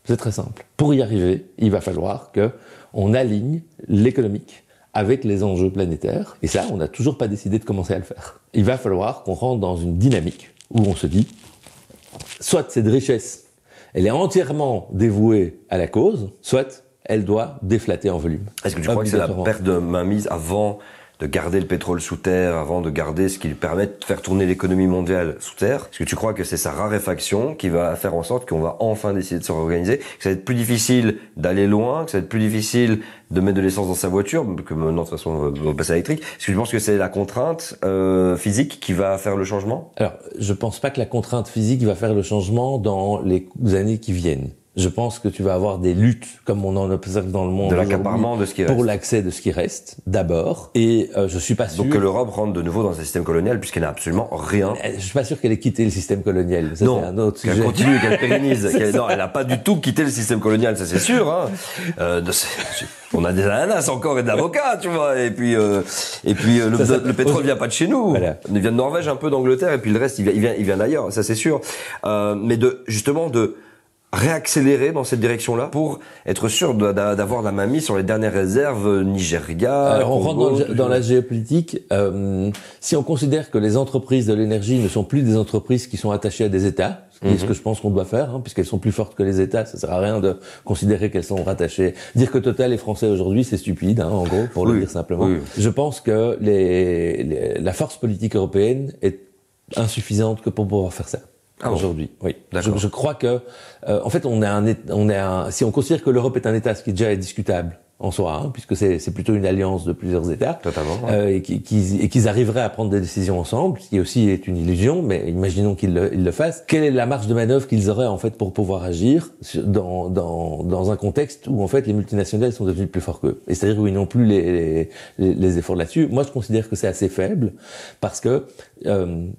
S1: C'est très simple. Pour y arriver, il va falloir que on aligne l'économique avec les enjeux planétaires. Et ça, on n'a toujours pas décidé de commencer à le faire. Il va falloir qu'on rentre dans une dynamique où on se dit, soit cette richesse, elle est entièrement dévouée à la cause, soit elle doit déflater en volume.
S2: Est-ce que tu crois que c'est la perte de mainmise avant de garder le pétrole sous terre, avant de garder ce qui lui permet de faire tourner l'économie mondiale sous terre? Est-ce que tu crois que c'est sa raréfaction qui va faire en sorte qu'on va enfin décider de se réorganiser, que ça va être plus difficile d'aller loin, que ça va être plus difficile de mettre de l'essence dans sa voiture, que maintenant de toute façon on va passer à l'électrique? Est-ce que tu penses que c'est la contrainte physique qui va faire le changement?
S1: Alors, je pense pas que la contrainte physique va faire le changement dans les années qui viennent. Je pense que tu vas avoir des luttes, comme on en observe dans le monde
S2: de l'accaparement de ce qui reste,
S1: pour l'accès de ce qui reste, d'abord. Et je suis pas sûr.
S2: Donc que l'Europe rentre de nouveau dans un système colonial, puisqu'elle n'a absolument rien.
S1: Je suis pas sûr qu'elle ait quitté le système colonial. Ça,
S2: non,
S1: c'est un autre sujet.
S2: Qu'elle continue, qu'elle pérennise. Non, elle n'a pas du tout quitté le système colonial, ça c'est sûr. Hein. On a des ananas encore et d'avocats, tu vois. Et puis le pétrole vient pas de chez nous.
S1: Voilà.
S2: Il vient de Norvège, un peu d'Angleterre, et puis le reste, il vient d'ailleurs. Ça c'est sûr. Mais justement de réaccélérer dans cette direction-là pour être sûr d'avoir la main mise sur les dernières réserves Nigeria.
S1: Alors on
S2: Congo,
S1: rentre dans la géopolitique. Si on considère que les entreprises de l'énergie ne sont plus des entreprises qui sont attachées à des États, ce qui est ce que je pense qu'on doit faire, hein, puisqu'elles sont plus fortes que les États, ça sert à rien de considérer qu'elles sont rattachées. Dire que Total est français aujourd'hui, c'est stupide, hein, en gros, pour le dire simplement. Oui. Je pense que la force politique européenne est insuffisante que pour pouvoir faire ça. Aujourd'hui, oui. Je crois que, en fait, si on considère que l'Europe est un État, ce qui déjà est discutable en soi, hein, puisque c'est plutôt une alliance de plusieurs États,
S2: totalement, ouais.
S1: et qu'ils arriveraient à prendre des décisions ensemble, ce qui aussi est une illusion, mais imaginons qu'ils le fassent. Quelle est la marge de manœuvre qu'ils auraient en fait pour pouvoir agir dans un contexte où en fait les multinationales sont devenues plus fortes qu'eux, et c'est-à-dire où ils n'ont plus les efforts là-dessus. Moi, je considère que c'est assez faible parce que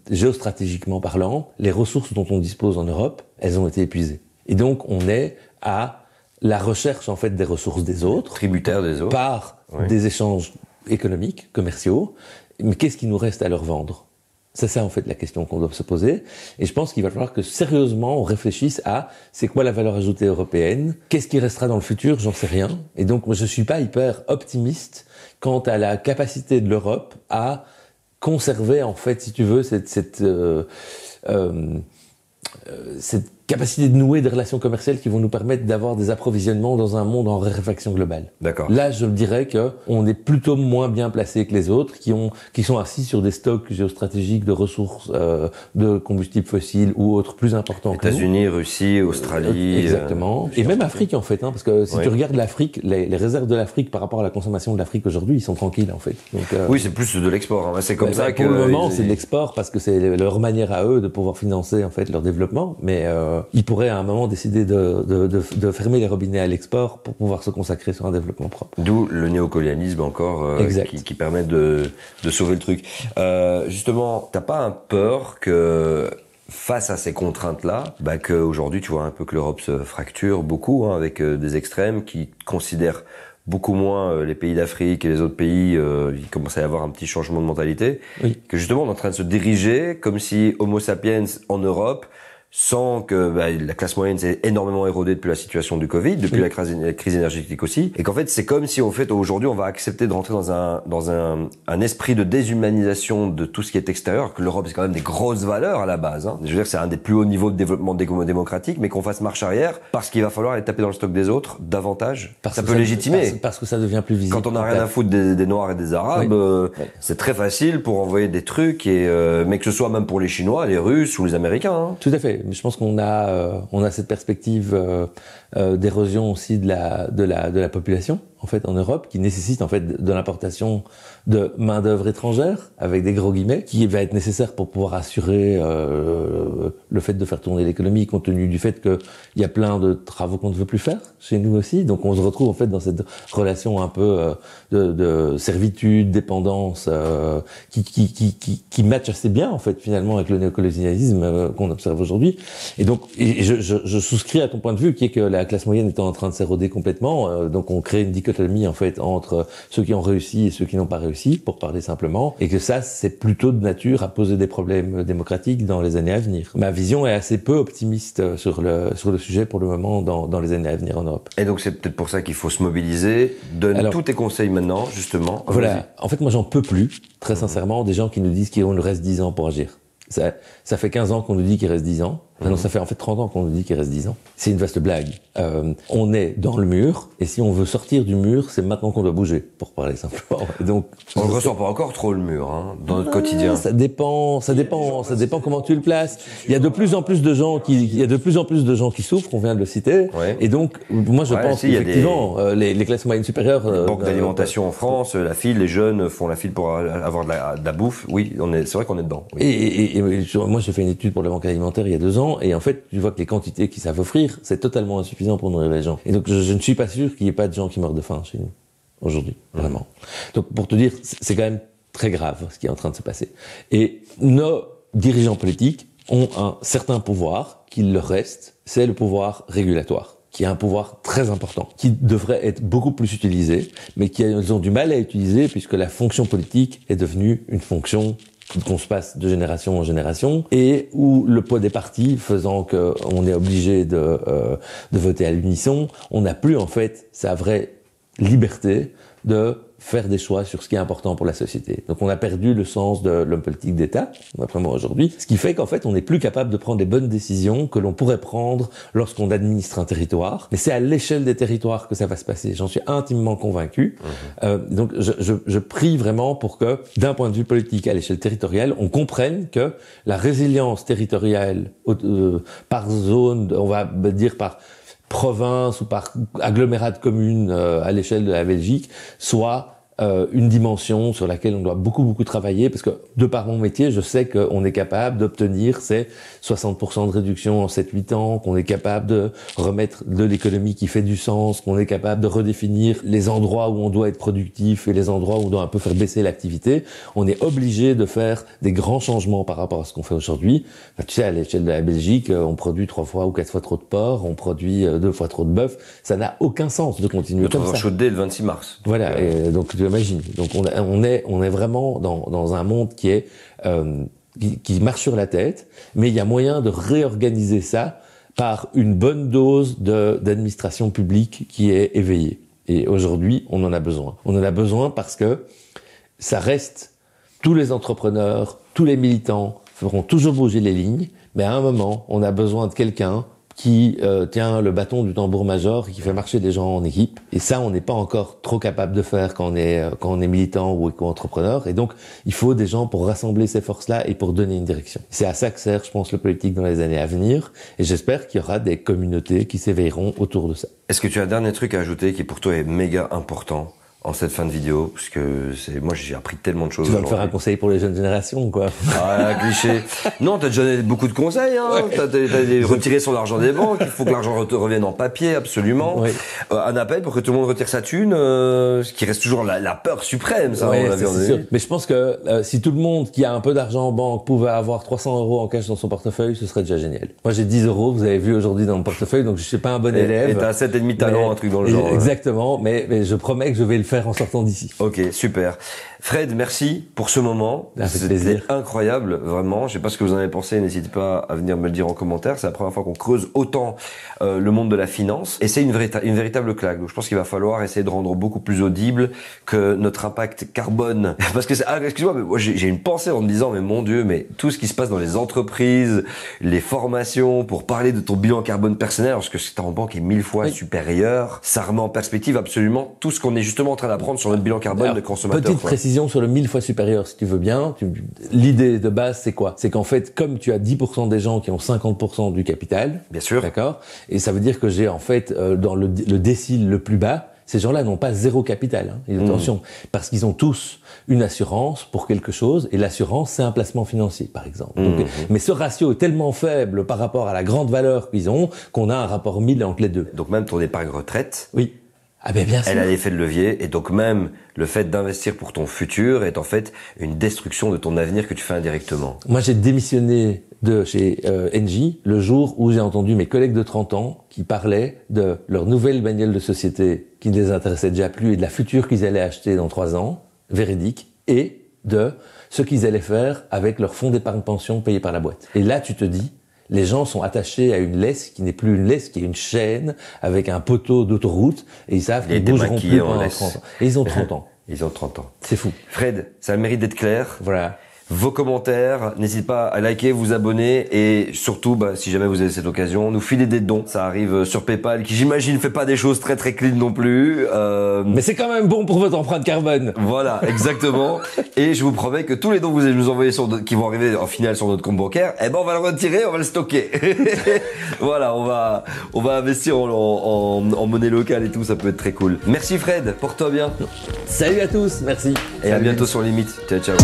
S1: géostratégiquement parlant, les ressources dont on dispose en Europe, elles ont été épuisées, et donc on est à la recherche en fait des ressources des autres,
S2: tributaires des autres,
S1: par des échanges économiques, commerciaux. Mais qu'est-ce qui nous reste à leur vendre? C'est ça en fait la question qu'on doit se poser. Et je pense qu'il va falloir que sérieusement on réfléchisse à c'est quoi la valeur ajoutée européenne, qu'est-ce qui restera dans le futur, j'en sais rien. Et donc moi je suis pas hyper optimiste quant à la capacité de l'Europe à conserver en fait, si tu veux, cette capacité de nouer des relations commerciales qui vont nous permettre d'avoir des approvisionnements dans un monde en raréfaction globale.
S2: D'accord.
S1: Là, je dirais que on est plutôt moins bien placé que les autres, qui sont assis sur des stocks géostratégiques de ressources, de combustibles fossiles ou autres plus importants que nous.
S2: États-Unis, Russie, Australie.
S1: Exactement. Et même Afrique, en fait, hein, parce que si tu regardes l'Afrique, les réserves de l'Afrique par rapport à la consommation de l'Afrique aujourd'hui, ils sont tranquilles, en fait. Donc,
S2: oui, c'est plus de l'export. Hein. C'est comme ça que.
S1: Pour le moment, c'est de l'export parce que c'est leur manière à eux de pouvoir financer, en fait, leur développement. Mais ils pourraient à un moment décider de fermer les robinets à l'export pour pouvoir se consacrer sur un développement propre.
S2: D'où le néocolonialisme encore qui permet de sauver le truc. Justement, t'as pas peur que face à ces contraintes-là, qu'aujourd'hui tu vois un peu que l'Europe se fracture beaucoup avec des extrêmes qui considèrent beaucoup moins les pays d'Afrique et les autres pays, il commence à y avoir un petit changement de mentalité, que justement on est en train de se diriger comme si Homo sapiens en Europe sans que la classe moyenne s'est énormément érodée depuis la situation du Covid, depuis la crise énergétique aussi, et qu'en fait c'est comme si aujourd'hui on va accepter de rentrer dans un esprit de déshumanisation de tout ce qui est extérieur, que l'Europe c'est quand même des grosses valeurs à la base. Je veux dire c'est un des plus hauts niveaux de développement démocratique, mais qu'on fasse marche arrière parce qu'il va falloir aller taper dans le stock des autres davantage. Ça peut légitimer.
S1: Parce que ça devient plus visible.
S2: Quand on n'a rien à foutre des Noirs et des Arabes, c'est très facile pour envoyer des trucs mais que ce soit même pour les Chinois, les Russes ou les Américains.
S1: Tout à fait. Mais je pense qu'on a cette perspective d'érosion aussi de la population en fait en Europe, qui nécessite en fait de l'importation de main d'œuvre étrangère avec des gros guillemets, qui va être nécessaire pour pouvoir assurer le fait de faire tourner l'économie, compte tenu du fait qu'il y a plein de travaux qu'on ne veut plus faire chez nous aussi. Donc on se retrouve en fait dans cette relation un peu de servitude, dépendance, qui match assez bien en fait finalement avec le néocolonialisme qu'on observe aujourd'hui. Et donc je souscris à ton point de vue, qui est que la classe moyenne est en train de s'éroder complètement. Donc on crée une dichotomie en fait entre ceux qui ont réussi et ceux qui n'ont pas réussi, pour parler simplement, et que ça c'est plutôt de nature à poser des problèmes démocratiques dans les années à venir. Ma vision est assez peu optimiste sur le sujet pour le moment dans les années à venir en Europe.
S2: Et donc c'est peut-être pour ça qu'il faut se mobiliser. Donne tous tes conseils maintenant, justement.
S1: Voilà. En fait, moi j'en peux plus, très sincèrement, des gens qui nous disent qu'il nous reste 10 ans pour agir. Ça fait 15 ans qu'on nous dit qu'il reste 10 ans. Non, ça fait en fait 30 ans qu'on nous dit qu'il reste 10 ans. C'est une vaste blague. On est dans le mur, et si on veut sortir du mur, c'est maintenant qu'on doit bouger, pour parler simplement. Et donc,
S2: on ne ressent pas encore trop le mur, dans notre quotidien.
S1: Ça dépend comment tu le places. Il y a de plus en plus de gens qui souffrent, on vient de le citer. Ouais. Et donc, moi je pense qu'effectivement, les classes moyennes supérieures.
S2: Les banques d'alimentation en France, les jeunes font la file pour avoir de la bouffe. Oui, c'est vrai qu'on est dedans. Oui.
S1: Et moi j'ai fait une étude pour la banque alimentaire il y a 2 ans. Et en fait, tu vois que les quantités qu'ils savent offrir, c'est totalement insuffisant pour nourrir les gens. Et donc, je ne suis pas sûr qu'il n'y ait pas de gens qui meurent de faim chez nous, aujourd'hui, vraiment. Donc, pour te dire, c'est quand même très grave ce qui est en train de se passer. Et nos dirigeants politiques ont un certain pouvoir qu'il leur reste, c'est le pouvoir régulatoire, qui est un pouvoir très important, qui devrait être beaucoup plus utilisé, mais qu'ils ont du mal à utiliser puisque la fonction politique est devenue une fonction qu'on se passe de génération en génération, et où le poids des partis faisant qu'on est obligé de voter à l'unisson, on n'a plus en fait sa vraie liberté de faire des choix sur ce qui est important pour la société. Donc on a perdu le sens de l'homme politique d'État, d'après moi aujourd'hui, ce qui fait qu'en fait on n'est plus capable de prendre les bonnes décisions que l'on pourrait prendre lorsqu'on administre un territoire. Mais c'est à l'échelle des territoires que ça va se passer, j'en suis intimement convaincu. Donc je prie vraiment pour que, d'un point de vue politique à l'échelle territoriale, on comprenne que la résilience territoriale par zone, on va dire par province ou par agglomérat de communes à l'échelle de la Belgique, soit une dimension sur laquelle on doit beaucoup travailler, parce que de par mon métier, je sais qu'on est capable d'obtenir ces 60% de réduction en 7-8 ans, qu'on est capable de remettre de l'économie qui fait du sens, qu'on est capable de redéfinir les endroits où on doit être productif et les endroits où on doit un peu faire baisser l'activité. On est obligé de faire des grands changements par rapport à ce qu'on fait aujourd'hui. Enfin, tu sais, à l'échelle de la Belgique, on produit 3 fois ou 4 fois trop de porc, on produit 2 fois trop de bœuf. Ça n'a aucun sens de continuer comme ça.
S2: Notre chaud dès le 26 mars.
S1: Voilà, et donc tu imagines. Donc on est vraiment dans un monde qui est qui marche sur la tête, mais il y a moyen de réorganiser ça par une bonne dose d'administration publique qui est éveillée. Et aujourd'hui, on en a besoin. On en a besoin parce que ça reste, tous les entrepreneurs, tous les militants feront toujours bouger les lignes, mais à un moment, on a besoin de quelqu'un qui tient le bâton du tambour-major et qui fait marcher des gens en équipe. Et ça, on n'est pas encore trop capable de faire quand on est militant ou éco-entrepreneur. Et donc, il faut des gens pour rassembler ces forces-là et pour donner une direction. C'est à ça que sert, je pense, le politique dans les années à venir. Et j'espère qu'il y aura des communautés qui s'éveilleront autour de ça.
S2: Est-ce que tu as un dernier truc à ajouter qui pour toi est méga important en cette fin de vidéo, parce que moi j'ai appris tellement de choses.
S1: Tu vas me faire un conseil pour les jeunes générations, quoi.
S2: Ah, cliché. Non, t'as déjà donné beaucoup de conseils, hein. Ouais. T'as retiré son argent des banques, il faut que l'argent revienne en papier, absolument. Oui. Un appel pour que tout le monde retire sa thune, ce qui reste toujours la peur suprême, ça,
S1: oui, c'est sûr. Mais je pense que si tout le monde qui a un peu d'argent en banque pouvait avoir 300 € en cash dans son portefeuille, ce serait déjà génial. Moi j'ai 10 €, vous avez vu aujourd'hui dans mon portefeuille, donc je suis pas un bon élève.
S2: Et t'as 7,5 talents, un truc dans le genre.
S1: Exactement, mais je promets que je vais le faire en sortant d'ici.
S2: Ok, super. Fred, merci pour ce moment. C'était incroyable, vraiment. Je sais pas ce que vous en avez pensé, n'hésitez pas à venir me le dire en commentaire. C'est la première fois qu'on creuse autant le monde de la finance. Et c'est une véritable claque. Donc je pense qu'il va falloir essayer de rendre beaucoup plus audible que notre impact carbone. Parce que excuse-moi, mais moi j'ai une pensée en me disant, mais mon Dieu, mais tout ce qui se passe dans les entreprises, les formations pour parler de ton bilan carbone personnel, parce que c'est en banque est 1000 fois supérieur, ça remet en perspective absolument tout ce qu'on est justement en train d'apprendre sur notre bilan carbone de consommateur.
S1: Petite précision sur le 1000 fois supérieur, si tu veux bien. L'idée de base, c'est quoi? C'est qu'en fait, comme tu as 10% des gens qui ont 50% du capital.
S2: Bien sûr.
S1: D'accord? Et ça veut dire que j'ai, en fait, dans le décile le plus bas, ces gens-là n'ont pas zéro capital. Hein. Attention. Parce qu'ils ont tous une assurance pour quelque chose. Et l'assurance, c'est un placement financier, par exemple. Donc, mais ce ratio est tellement faible par rapport à la grande valeur qu'ils ont qu'on a un rapport 1000 entre les deux.
S2: Donc même ton épargne retraite.
S1: Oui. Ah ben bien sûr.
S2: Elle a l'effet de levier et donc même le fait d'investir pour ton futur est en fait une destruction de ton avenir que tu fais indirectement.
S1: Moi j'ai démissionné de chez Engie le jour où j'ai entendu mes collègues de 30 ans qui parlaient de leur nouvelle bagnole de société qui ne les intéressait déjà plus et de la future qu'ils allaient acheter dans 3 ans, véridique, et de ce qu'ils allaient faire avec leur fonds d'épargne pension payé par la boîte. Et là tu te dis, les gens sont attachés à une laisse qui n'est plus une laisse, qui est une chaîne avec un poteau d'autoroute et ils savent qu'ils ne bougeront plus pendant 30 ans. Et ils ont 30 ans.
S2: Ils ont 30 ans.
S1: C'est fou.
S2: Fred, ça a le mérite d'être clair.
S1: Voilà.
S2: Vos commentaires, n'hésitez pas à liker, vous abonner et surtout, si jamais vous avez cette occasion, nous filer des dons. Ça arrive sur PayPal, qui j'imagine fait pas des choses très clean non plus.
S1: Mais c'est quand même bon pour votre empreinte carbone.
S2: Voilà, exactement. Et je vous promets que tous les dons que vous allez nous envoyer qui vont arriver en finale sur notre compte bancaire, eh ben on va le retirer, on va le stocker. Voilà, on va investir en monnaie locale et tout, ça peut être très cool. Merci Fred, porte-toi bien.
S1: Salut à tous, merci.
S2: Et à bientôt sur Limite. Ciao, ciao.